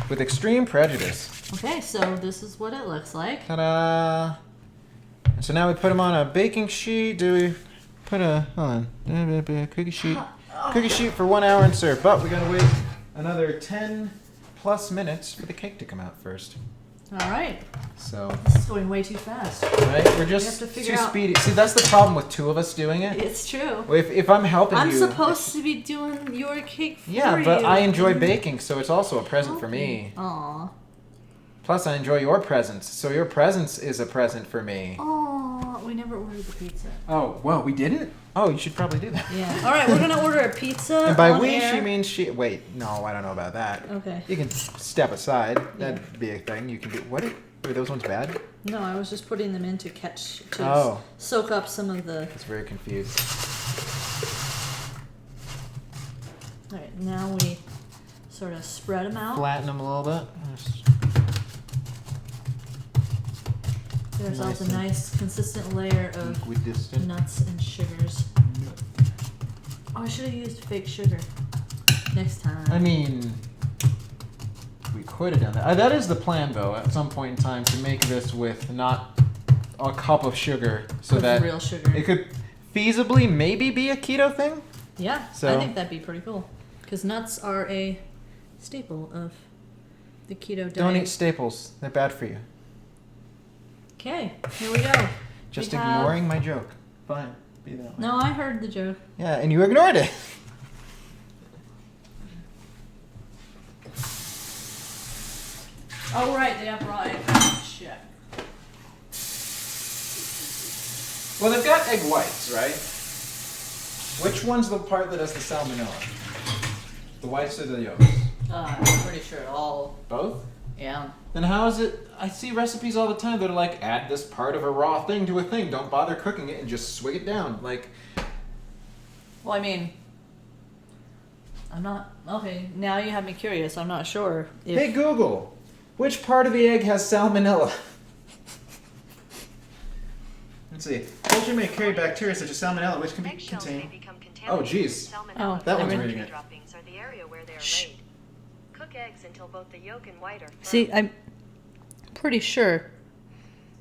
With extreme prejudice. Okay, so this is what it looks like. Ta-da! So now we put them on a baking sheet. Do we put a, hold on, cookie sheet. Cookie sheet for 1 hour and serve. But we gotta wait another 10 plus minutes for the cake to come out first. All right, So, this is going way too fast. right, we're just have to figure too out- speedy. See, that's the problem with 2 of us doing it. It's true. If I'm helping I'm you, supposed to be doing your cake for yeah, you. but I enjoy baking, so it's also a present for me. Aw. Plus, I enjoy your presents, so your presence is a present for me. Aw, we never ordered the pizza. Oh, well, we didn't? Oh, you should probably do that. Yeah. All right, we're gonna order a pizza. And by on we, air. she means she. Wait, no, I don't know about that. Okay. You can step aside. That'd be a thing. You can do. What? Were those ones bad? No, I was just putting them in to Oh. soak up some of the. It's very confused. All right, now we sort of spread them out. Flatten them a little bit. Give ourselves a nice and nice, consistent layer of Equidistant. nuts and sugars. Oh, I should have used fake sugar next time. I mean, we could have done that. That is the plan, though, at some point in time, to make this with not a cup of sugar, so With that real sugar. it could feasibly maybe be a keto thing. Yeah, So- I think that'd be pretty cool. Because nuts are a staple of the keto diet. Don't eat staples; they're bad for you. Okay, here we go. Just We have- ignoring my joke. Fine. Be that way. No, I heard the joke. Yeah, and you ignored it. Oh, right, they have raw egg. Shit. Well, they've got egg whites, right? Which one's the part that has the salmonella? The whites or the yolks? I'm pretty sure all. Both? Yeah. Then how is it? I see recipes all the time that are like, add this part of a raw thing to a thing. Don't bother cooking it and just swig it down. Like, Well, I mean, I'm not. Okay, now you have me curious. I'm not sure if. hey Google, which part of the egg has salmonella? Let's see. Poultry may carry bacteria such as salmonella, which can be Eggshells may contained. become Oh, contaminated geez. with salmonella. Oh, that one's never- reading it. Droppings are the area where they are Shh. laid. Cook eggs until both the yolk and white are firm. See, I'm pretty sure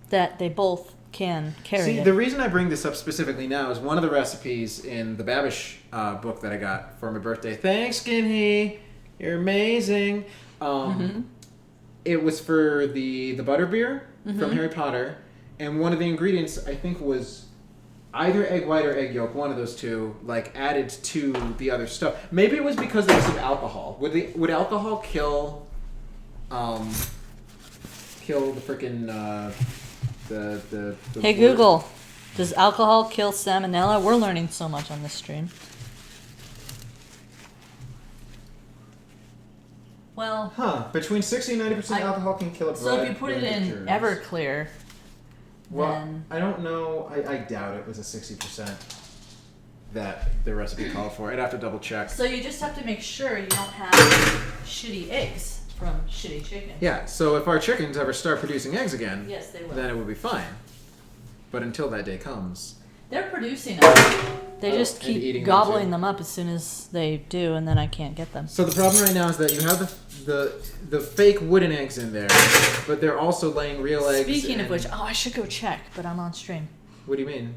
that they both can carry See, it. the reason I bring this up specifically now is one of the recipes in the Babish book that I got for my birthday. Thanks, Skinny. You're amazing. It was for the butterbeer from Harry Potter, and one of the ingredients I think was either egg white or egg yolk, one of those two, like added to the other stuff. Maybe it was because there was some alcohol. Would alcohol kill the freaking the Hey Google, does alcohol kill salmonella? We're learning so much on this stream. Well, Huh. Between 60 and 90% alcohol can kill a so if you put it in germs. Everclear, Well, then I don't know. I doubt it was a 60% that the recipe called for. I'd have to double check. so you just have to make sure you don't have shitty eggs from shitty chicken. Yeah, so if our chickens ever start producing eggs again, Yes, they will. then it will be fine. But until that day comes. They're producing them. They Oh, just and eating keep them gobbling too. them up as soon as they do, and then I can't get them. So the problem right now is that you have the fake wooden eggs in there, but they're also laying real eggs. Speaking of and- which, I should go check, but I'm on stream. What do you mean?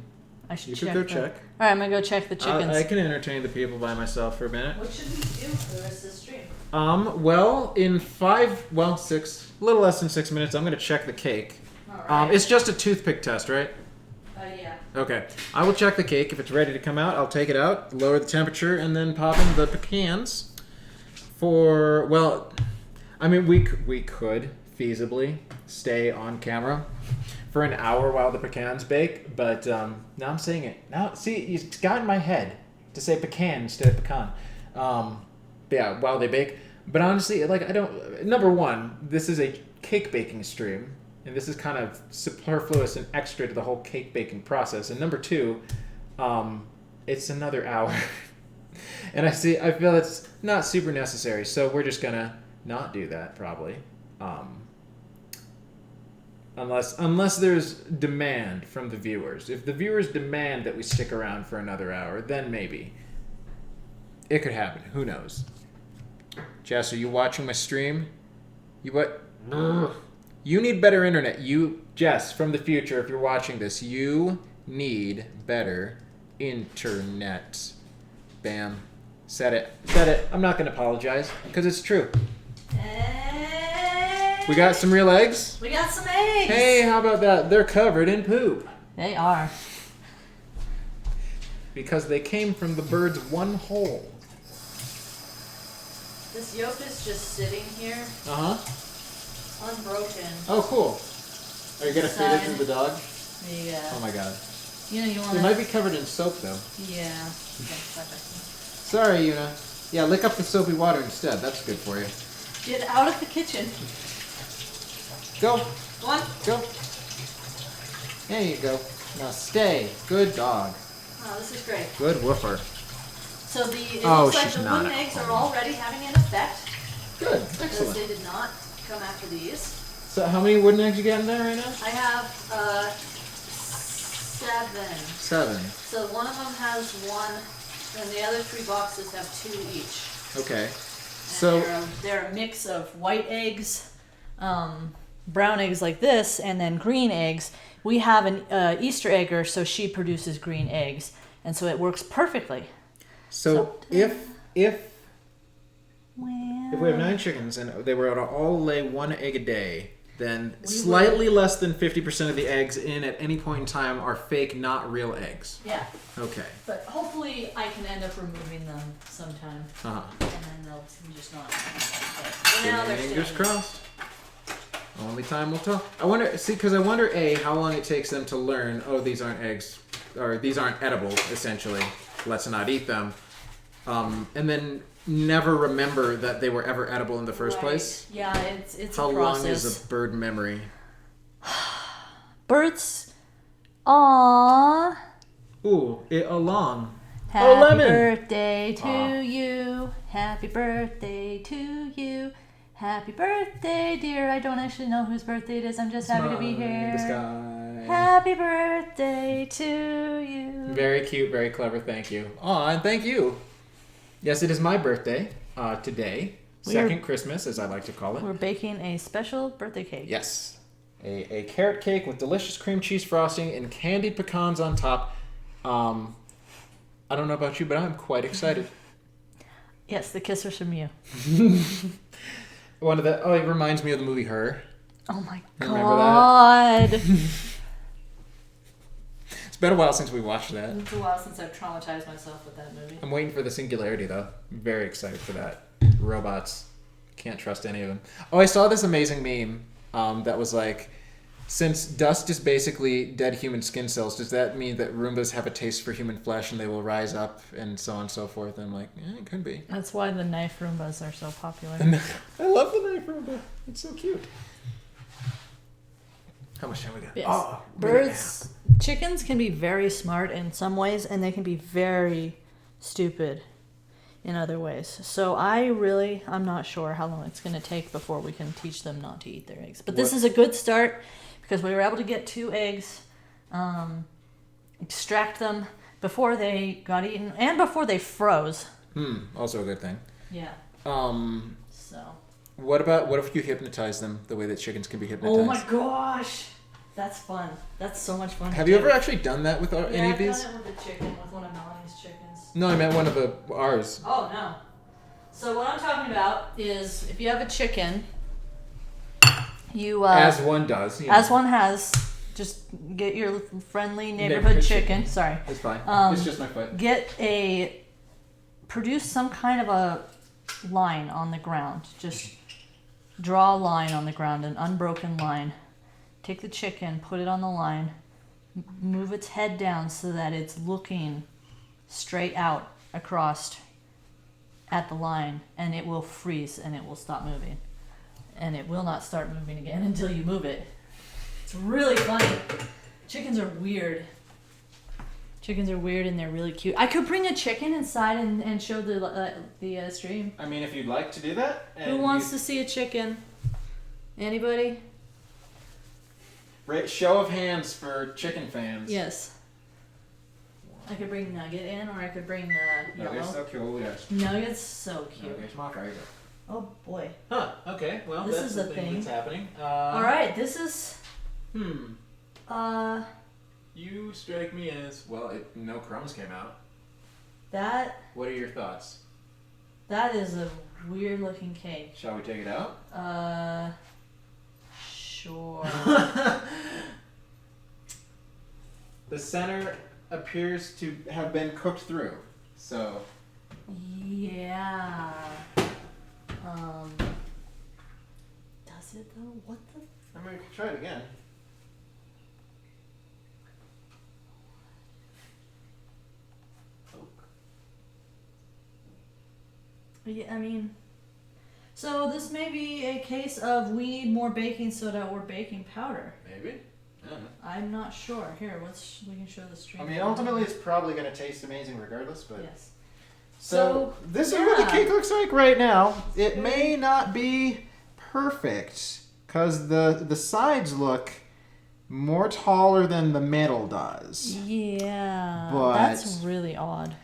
I should You check. could go them. check. All right, I'm gonna go check the chickens. I can entertain the people by myself for a minute. What should we do for the rest of the stream? Well, in 6, a little less than 6 minutes, I'm gonna check the cake. All right. It's just a toothpick test, right? Yeah. Okay. I will check the cake. If it's ready to come out, I'll take it out, lower the temperature, and then pop in the pecans. I mean, we could feasibly stay on camera for an hour while the pecans bake, but now I'm saying it. Now, see, it's got in my head to say pecan instead of pecan. Yeah, while they bake. But honestly, like, I don't... Number one, this is a cake baking stream, and this is kind of superfluous and extra to the whole cake baking process. And number two, it's another hour. And I feel it's not super necessary, so we're just gonna not do that, probably. Unless there's demand from the viewers. If the viewers demand that we stick around for another hour, then maybe. It could happen. Who knows? Jess, are you watching my stream? You what? You need better internet. Jess, from the future, if you're watching this, you need better internet. Bam. Said it. I'm not going to apologize, because it's true. We got some real eggs? We got some eggs. Hey, how about that? They're covered in poop. They are. Because they came from the bird's one hole. This yolk is just sitting here, Uh-huh. unbroken. Oh, cool. Are you going to feed it to the dog? Yeah. Oh my god. You know, you want It to... might be covered in soap, though. Yeah. Okay, bye-bye. Sorry, Una. Yeah, lick up the soapy water instead. That's good for you. Get out of the kitchen. Go. Go on. Go. There you go. Now stay. Good dog. Oh, this is great. Good woofer. So it Oh, looks like she's the not wooden at eggs are home. already having an effect Good. because Excellent. they did not come after these. So how many wooden eggs you got in there right now? I have 7. 7. So one of them has 1, and the other 3 boxes have 2 each. Okay. And So they're a mix of white eggs, brown eggs like this, and then green eggs. We have an Easter egger, so she produces green eggs, and so it works perfectly. so if Well, we have 9 chickens and they were to all lay 1 egg a day, then slightly less than 50% of the eggs in at any point in time are fake, not real eggs. Yeah. Okay. But hopefully I can end up removing them sometime. Uh-huh. And then they'll just not. But for now they're Fingers still. crossed. Only time will tell. I wonder, because I wonder, A, how long it takes them to learn, oh, these aren't eggs, or these aren't edible, essentially. Let's not eat them. And then never remember that they were ever edible in the first place. Yeah, it's How a process. long is a bird memory? Birds. Aww. Ooh, along. Happy lemon. birthday to Aw. you. Happy birthday to you. Happy birthday, dear. I don't actually know whose birthday it is. I'm just happy to be here. The sky. Happy birthday to you. Very cute, very clever. Thank you. Aw, and thank you. Yes, it is my birthday today. Second Christmas, as I like to call it. We're baking a special birthday cake. Yes. A carrot cake with delicious cream cheese frosting and candied pecans on top. I don't know about you, but I'm quite excited. Yes, the kiss was from you. It reminds me of the movie Her. Oh my Remember god. It's been a while since we watched that. It's a while since I've traumatized myself with that movie. I'm waiting for the singularity, though. I'm very excited for that. Robots. Can't trust any of them. Oh, I saw this amazing meme that was like, since dust is basically dead human skin cells, does that mean that Roombas have a taste for human flesh and they will rise up and so on and so forth? And I'm like, it could be. That's why the knife Roombas are so popular. I love the knife Roomba. It's so cute. How much time we got? Yes. Oh, Birds, chickens can be very smart in some ways, and they can be very stupid in other ways. So I'm not sure how long it's going to take before we can teach them not to eat their eggs. But this is a good start because we were able to get 2 eggs, extract them before they got eaten and before they froze. Also a good thing. Yeah. So. What if you hypnotize them the way that chickens can be hypnotized? Oh my gosh, that's fun. That's so much fun. Have you ever actually done that with any of these? I've done it with a chicken, with one of Melanie's chickens. No, I meant one of ours. Oh no. So what I'm talking about is if you have a chicken, you as one does. as one has, just get your friendly neighborhood chicken. Sorry. It's fine. It's just my foot. Produce some kind of a line on the ground. Just draw a line on the ground, an unbroken line. Take the chicken, put it on the line, move its head down so that it's looking straight out across at the line, and it will freeze and it will stop moving. And it will not start moving again until you move it. It's really funny. Chickens are weird. Chickens are weird and they're really cute. I could bring a chicken inside and show the stream. I mean, if you'd like to do that. Who wants to see a chicken? Anybody? Show of hands for chicken fans. Yes. I could bring Nugget in, or I could bring Yellow. Nugget's so cool, yes. Nugget's so cute. Nugget's my favorite. Oh boy. Huh, okay, well, This that's is the a thing thing. that's happening. Alright, this is... You strike me as, well, no crumbs came out. That What are your thoughts? is a weird looking cake. Shall we take it out? Sure. The center appears to have been cooked through, so... Yeah. Does it though? What the? I mean, we can try it again. Yeah, I mean, so this may be a case of we need more baking soda or baking powder. Maybe? I don't know. I'm not sure. Here, we can show the stream. I mean, ultimately, it's probably going to taste amazing regardless, but... Yes. So this is what the yeah. cake looks like right now. It may not be perfect, because the sides look more taller than the middle does. Yeah. But- That's really odd.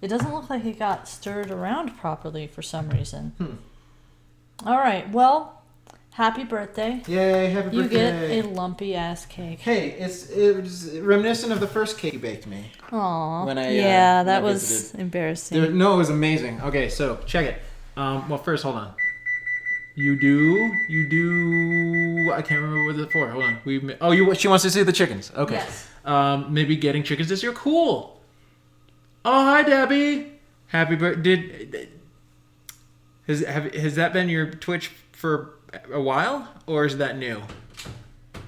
It doesn't look like it got stirred around properly for some reason. All right. Well, happy birthday. Yay, happy You birthday. get a lumpy ass cake. Hey, it was reminiscent of the first cake you baked me. Aw. When I, yeah, when that I was visited. embarrassing. No, it was amazing. Okay, so check it. Well, first, hold on. You do I can't remember what it's for. Hold on. She wants to see the chickens. Okay. Yes. Maybe getting chickens this year. Cool. Oh, hi, Debbie. Happy birthday. Has that been your Twitch for a while, or is that new?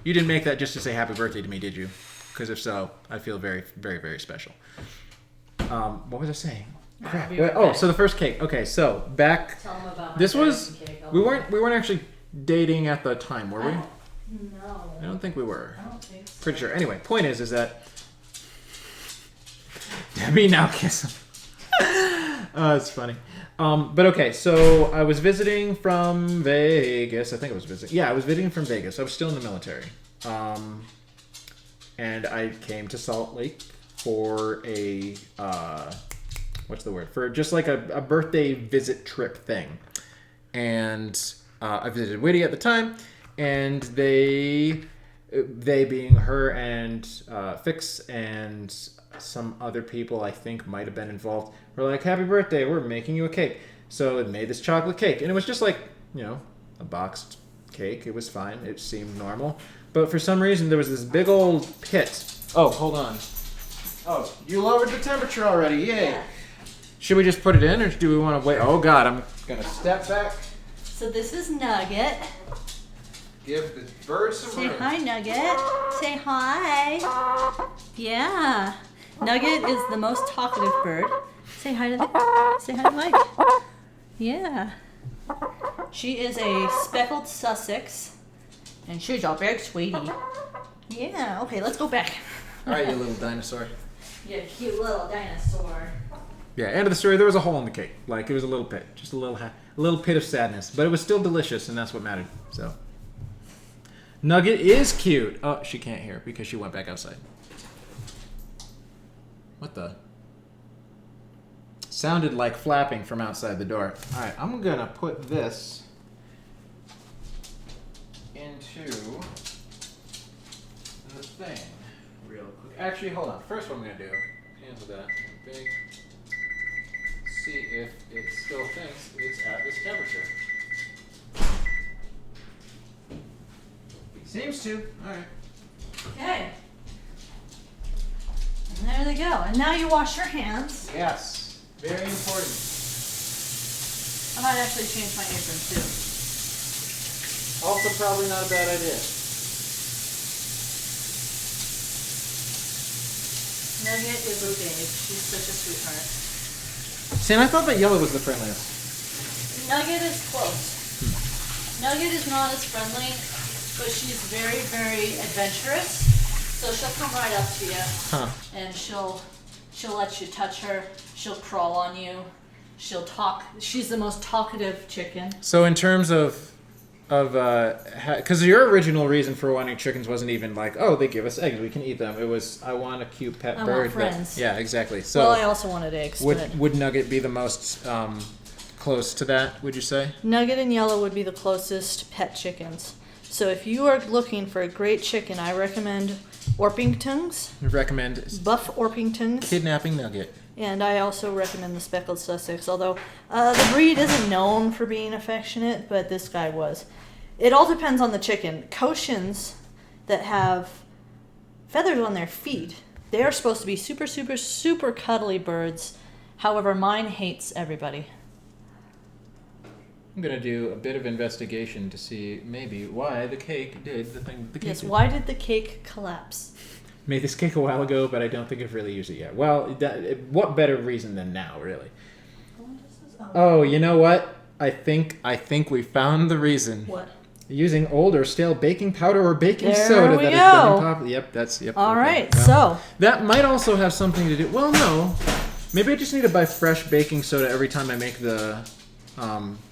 You didn't make that just to say happy birthday to me, did you? Because if so, I feel very, very, very special. What was I saying? Crap. So the first cake. Okay, so back. Tell them about This my was. cake. We weren't actually dating at the time, were we? No. I don't think we were. I don't think so. Pretty sure. Anyway, point is that Debbie now kiss him. Oh, it's funny. But okay, so I was visiting from Vegas. I think I was visiting. Yeah, I was visiting from Vegas. I was still in the military. And I came to Salt Lake for a what's the word? For just like a birthday visit trip thing. And I visited Witti at the time, and they being her and Fix and some other people I think might have been involved, were like, happy birthday, we're making you a cake. So it made this chocolate cake, and it was just like, a boxed cake. It was fine. It seemed normal. But for some reason, there was this big old pit. Oh, hold on. Oh, you lowered the temperature already. Yay. Yeah. Should we just put it in, or do we want to wait? Oh, God, I'm going to step back. So this is Nugget. Give the birds some Say room. hi, Nugget. Say hi. Yeah. Nugget is the most talkative bird. Say hi to Mike. Yeah. She is a speckled Sussex, and she's a big sweetie. Yeah. Okay, let's go back. All right, you little dinosaur. You cute little dinosaur. Yeah, end of the story. There was a hole in the cake. Like, it was a little pit. Just a little pit of sadness. But it was still delicious, and that's what mattered. So, Nugget is cute. Oh, she can't hear because she went back outside. What the? Sounded like flapping from outside the door. All right, I'm going to put this into the thing real quick. Actually, hold on. First what I'm going to do, cancel that. Big. See if it still thinks it's at this temperature. Seems to. Alright. Okay. And there they go. And now you wash your hands. Yes. Very important. I might actually change my apron too. Also probably not a bad idea. Nugget is a babe. She's such a sweetheart. Sam, I thought that yellow was the friendliest. Nugget is close. Nugget is not as friendly, but she's very, very adventurous. So she'll come right up to you, and she'll let you touch her. She'll crawl on you. She'll talk. She's the most talkative chicken. So in terms of because your original reason for wanting chickens wasn't even like, oh, they give us eggs, we can eat them. It was, I want a cute pet I bird. want friends. Yeah, exactly. So Well, I also wanted eggs. but would Nugget be the most close to that, would you say? Nugget and Yellow would be the closest pet chickens. So if you are looking for a great chicken, I recommend Orpingtons, Recommend Buff Orpingtons, kidnapping Nugget. and I also recommend the Speckled Sussex, although the breed isn't known for being affectionate, but this guy was. It all depends on the chicken. Cochins that have feathers on their feet, they are supposed to be super, super, super cuddly birds. However, mine hates everybody. I'm gonna do a bit of investigation to see maybe why the cake did the thing the cake Yes, did. why did the cake collapse? Made this cake a while ago, but I don't think I've really used it yet. Well, what better reason than now, really? Oh, you know what? I think we found the reason. What? Using old or stale baking powder or baking There soda we that has go. been impossible. Yep, that's yep. All okay. right, Well, so that might also have something to do. Well, no, maybe I just need to buy fresh baking soda every time I make the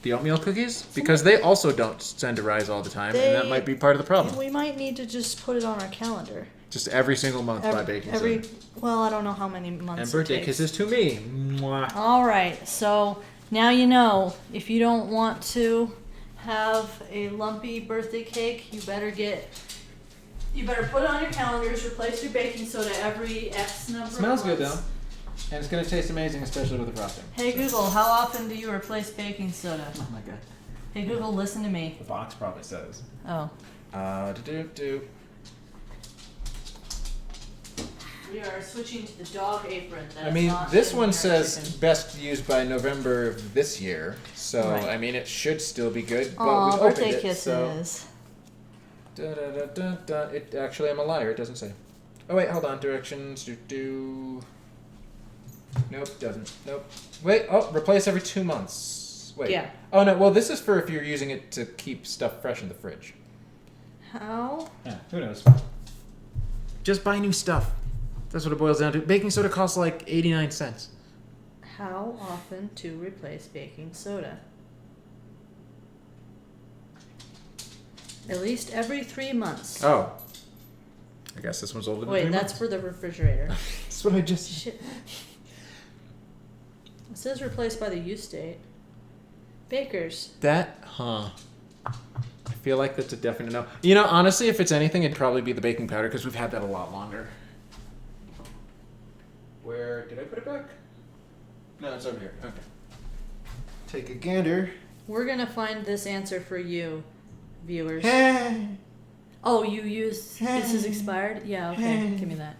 oatmeal cookies, because they also don't tend to rise all the time, and that might be part of the problem. we might need to just put it on our calendar. Just every single month buy baking soda. Well, I don't know how many months. And it birthday takes. kisses to me. Mwah. All right, so now you know, if you don't want to have a lumpy birthday cake, you better put it on your calendars, replace your baking soda every X number Smells of good months. though, and it's gonna taste amazing, especially with the frosting. Hey Google, how often do you replace baking soda? Oh my god. Hey Google, listen to me. The box probably says. Oh. Do. We are switching to the dog apron. That's I mean, not this in one the says American. best used by November of this year, so Right. I mean it should still be good. But Aw, we opened birthday it, kisses. so it actually, I'm a liar. It doesn't say. Oh wait, hold on. Directions. Nope, doesn't. Nope. Wait. Oh, replace every 2 months. Wait. Yeah. Oh no. Well, this is for if you're using it to keep stuff fresh in the fridge. How? Yeah, who knows? Just buy new stuff. That's what it boils down to. Baking soda costs like 89 cents. How often to replace baking soda? At least every 3 months. Oh. I guess this one's older than 3 Wait, months. that's for the refrigerator. That's what I just. Shit. It says replaced by the use date. Bakers. That, huh? I feel like that's a definite no. You know, honestly, if it's anything, it'd probably be the baking powder because we've had that a lot longer. Where did I put it back? No, it's over here. Okay. Take a gander. We're gonna find this answer for you, viewers. Oh, you use this is expired? Yeah, okay. Give me that.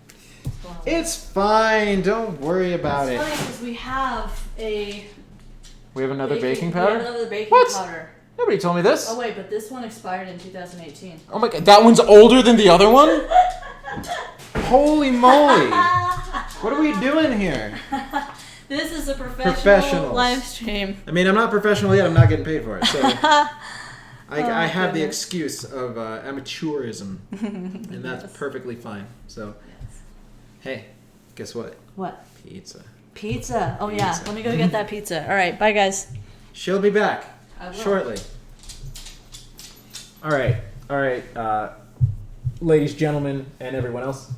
It's fine. Don't worry about It's it. funny because we have a We have another baking We powder? have another baking What? powder. Nobody told me this. Oh wait, but this one expired in 2018. Oh my god, that one's older than the other one? Holy moly. What are we doing here? This is a professional Professionals. live stream. I mean, I'm not professional yet. I'm not getting paid for it. So I have the goodness. excuse of amateurism, and that's perfectly fine. So, hey, guess what? What? Pizza. Pizza. Oh yeah. Pizza. Let me go get that pizza. All right. Bye guys. She'll be back I will. shortly. All right, ladies, gentlemen, and everyone else.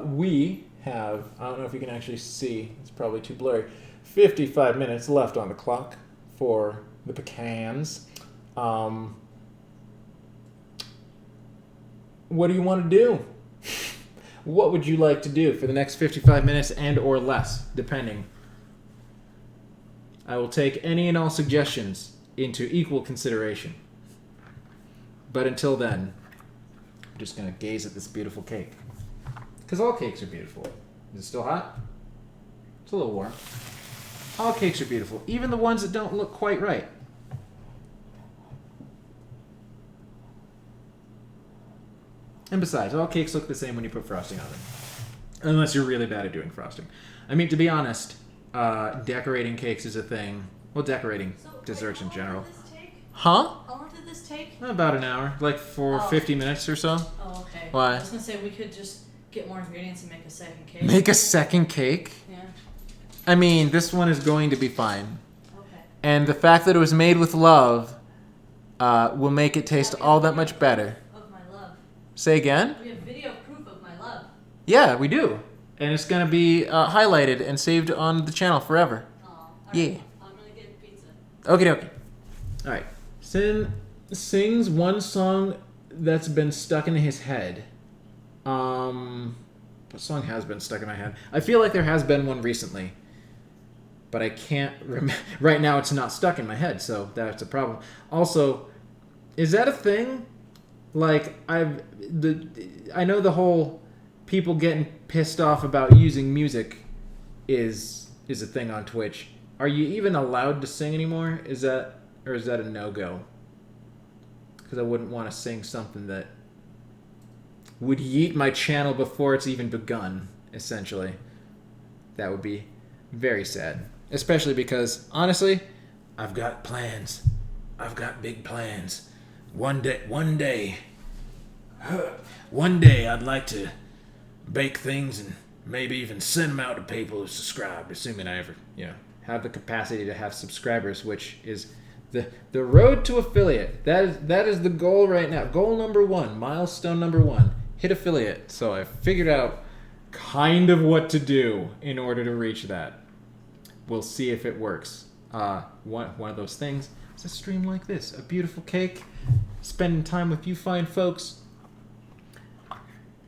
We have, I don't know if you can actually see, it's probably too blurry, 55 minutes left on the clock for the pecans. What do you want to do? What would you like to do for the next 55 minutes and or less, depending? I will take any and all suggestions into equal consideration. But until then, I'm just going to gaze at this beautiful cake. Because all cakes are beautiful. Is it still hot? It's a little warm. All cakes are beautiful, even the ones that don't look quite right. And besides, all cakes look the same when you put frosting on them. Unless you're really bad at doing frosting. I mean, to be honest, decorating cakes is a thing. Well, decorating desserts in general. Huh? How long did this take? About an hour. Like for Oh. 50 minutes or so. Oh, okay. Why? I was gonna say we could just get more ingredients and make a second cake. Make a second cake? Yeah. I mean, this one is going to be fine. Okay. And the fact that it was made with love will make it taste all that much better. Of my love. Say again? We have video proof of my love. Yeah, we do. And it's going to be highlighted and saved on the channel forever. Aw. All right. Yeah. I'm gonna get pizza. Okie dokie. All right. Sinn sings one song that's been stuck in his head. What song has been stuck in my head? I feel like there has been one recently, but I can't remember. Right now, it's not stuck in my head, so that's a problem. Also, is that a thing? Like I know the whole people getting pissed off about using music is a thing on Twitch. Are you even allowed to sing anymore? Is that a no-go? Because I wouldn't want to sing something that would yeet my channel before it's even begun, essentially. That would be very sad. Especially because, honestly, I've got plans. I've got big plans. One day I'd like to bake things and maybe even send them out to people who subscribe, assuming I ever, have the capacity to have subscribers, which is the road to affiliate. That is the goal right now. Goal number 1, milestone number 1, hit affiliate. So I figured out kind of what to do in order to reach that. We'll see if it works. One of those things is a stream like this, a beautiful cake, spending time with you fine folks.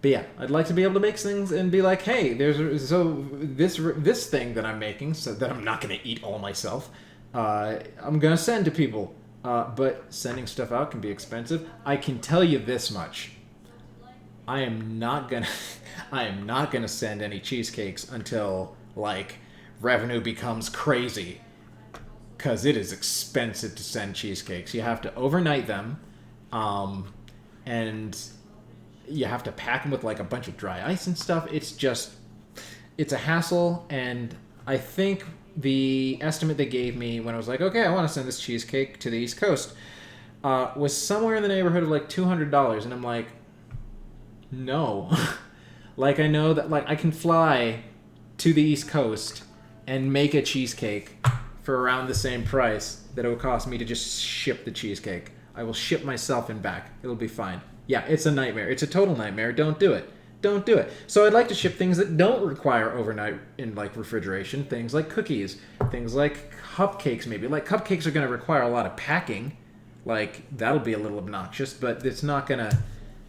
But yeah, I'd like to be able to make things and be like, hey, this thing that I'm making, so that I'm not going to eat all myself, I'm going to send to people. but sending stuff out can be expensive. I can tell you this much: I am not gonna send any cheesecakes until like revenue becomes crazy, because it is expensive to send cheesecakes. You have to overnight them, and you have to pack them with like a bunch of dry ice and stuff. It's a hassle, and I think the estimate they gave me when I was like, okay, I want to send this cheesecake to the East Coast, was somewhere in the neighborhood of like $200, and I'm like, no. Like, I know that like I can fly to the East Coast and make a cheesecake for around the same price that it would cost me to just ship the cheesecake. I will ship myself and back. It'll be fine. Yeah, it's a nightmare. It's a total nightmare. Don't do it. Don't do it. So I'd like to ship things that don't require overnight in like refrigeration. Things like cookies. Things like cupcakes maybe. Like cupcakes are going to require a lot of packing. Like that'll be a little obnoxious, but it's not going to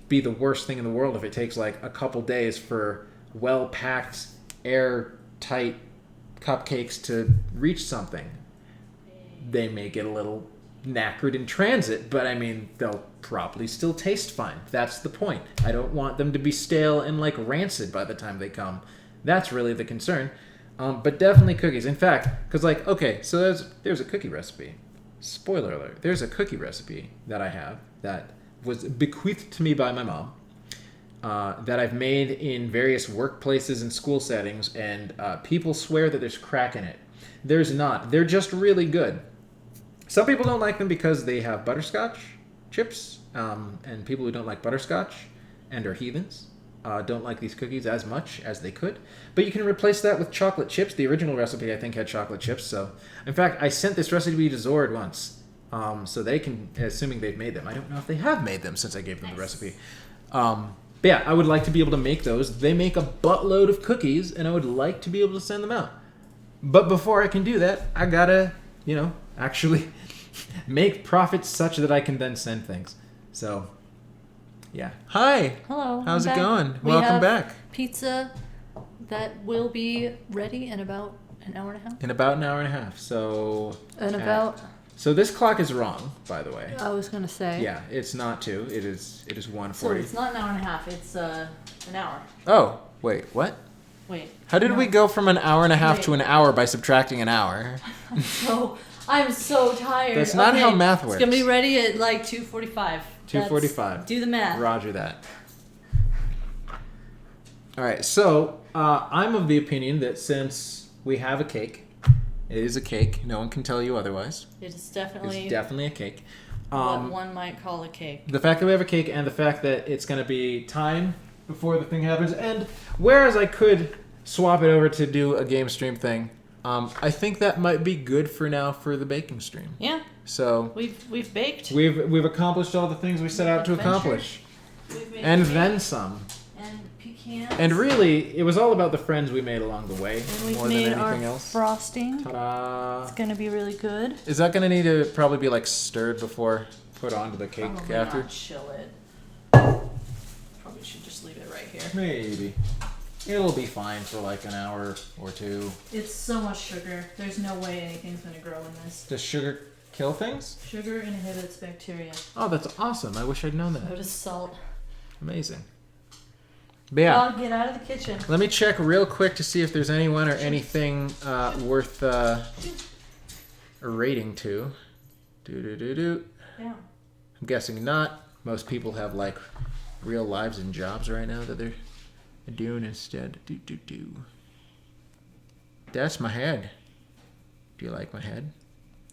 be the worst thing in the world if it takes like a couple days for well-packed, airtight cupcakes to reach something. They may get a little knackered in transit, but I mean, they'll probably still taste fine. That's the point. I don't want them to be stale and like rancid by the time they come. That's really the concern. But definitely cookies. In fact, because like, okay, so there's a cookie recipe. Spoiler alert. There's a cookie recipe that I have that was bequeathed to me by my mom, that I've made in various workplaces and school settings, and people swear that there's crack in it. There's not. They're just really good. Some people don't like them because they have butterscotch chips, and people who don't like butterscotch and are heathens don't like these cookies as much as they could. But you can replace that with chocolate chips. The original recipe, I think, had chocolate chips. So, in fact, I sent this recipe to Zord once, so they can, assuming they've made them. I don't know if they have made them since I gave them the recipe. But yeah, I would like to be able to make those. They make a buttload of cookies, and I would like to be able to send them out. But before I can do that, I gotta, actually make profits such that I can then send things. So, yeah. Hi. Hello. How's I'm it back. going? We Welcome have back. Pizza that will be ready in about an hour and a half. In about an hour and a half. So. So this clock is wrong, by the way. I was gonna say. Yeah, it's not 2. It is 1:40. So it's not an hour and a half. It's an hour. Oh, wait, what? Wait. How did we go from an hour and a half Wait. to an hour by subtracting an hour? I'm so tired. That's not how math works. It's gonna be ready at like 2:45. 2:45. Do the math. Roger that. All right, so I'm of the opinion that since we have a cake, it is a cake. No one can tell you otherwise. It's definitely a cake. what one might call a cake. The fact that we have a cake and the fact that it's going to be time before the thing happens, and whereas I could swap it over to do a game stream thing, I think that might be good for now for the baking stream. Yeah. So we've baked. we've accomplished all the things we set out to accomplish, We've made and cake then some. and pecans. And really, it was all about the friends we made along the way, And we've more than made anything our else. frosting. Ta-da! It's gonna be really good. Is that gonna need to probably be like stirred before put onto the cake Probably after? not chill it. Probably should just leave it right here. Maybe. It'll be fine for like an hour or two. It's so much sugar. There's no way anything's gonna grow in this. Does sugar kill things? Sugar inhibits bacteria. Oh, that's awesome. I wish I'd known So that. does salt. Amazing. But yeah, I'll get out of the kitchen. let me check real quick to see if there's anyone or anything worth rating to. Do. Yeah. I'm guessing not. Most people have like real lives and jobs right now that they're doing instead. Do. That's my head. Do you like my head?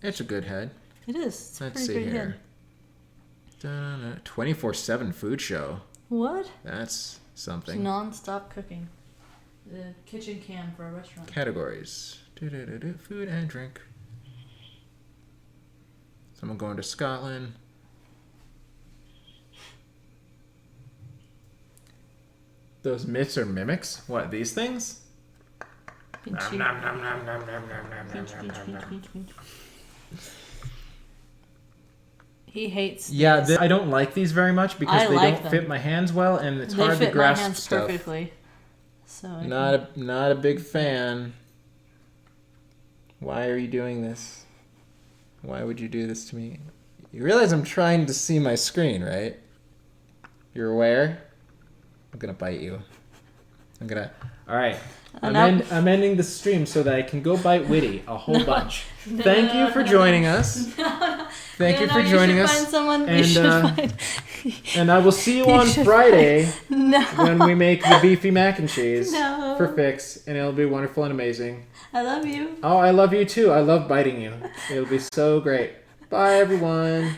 It's a good head. It is. It's a Let's pretty see great here. head. 24/7 food show. What? That's It's something. non-stop cooking. The kitchen cam for a restaurant. Categories. Food and drink. Someone going to Scotland. Those myths are mimics? What, these things? Pinch you. Nom, nom, nom, nom, nom, nom, nom, Pinch, nom, pinch, nom, pinch, nom. pinch, pinch. He hates. Yeah, these. I don't like these very much because I they like don't them. fit my hands well, and it's They hard fit to grasp my hands stuff. perfectly. So I Not a big fan. Why are you doing this? Why would you do this to me? You realize I'm trying to see my screen, right? You're aware? I'm gonna bite you. All right. I'm ending the stream so that I can go bite Witti a whole bunch. Thank you for joining us. Thank you for joining us. Find someone. And, and I will see you on Friday when we make the beefy mac and cheese for Fix, and it'll be wonderful and amazing. I love you. Oh, I love you too. I love biting you. It'll be so great. Bye, everyone.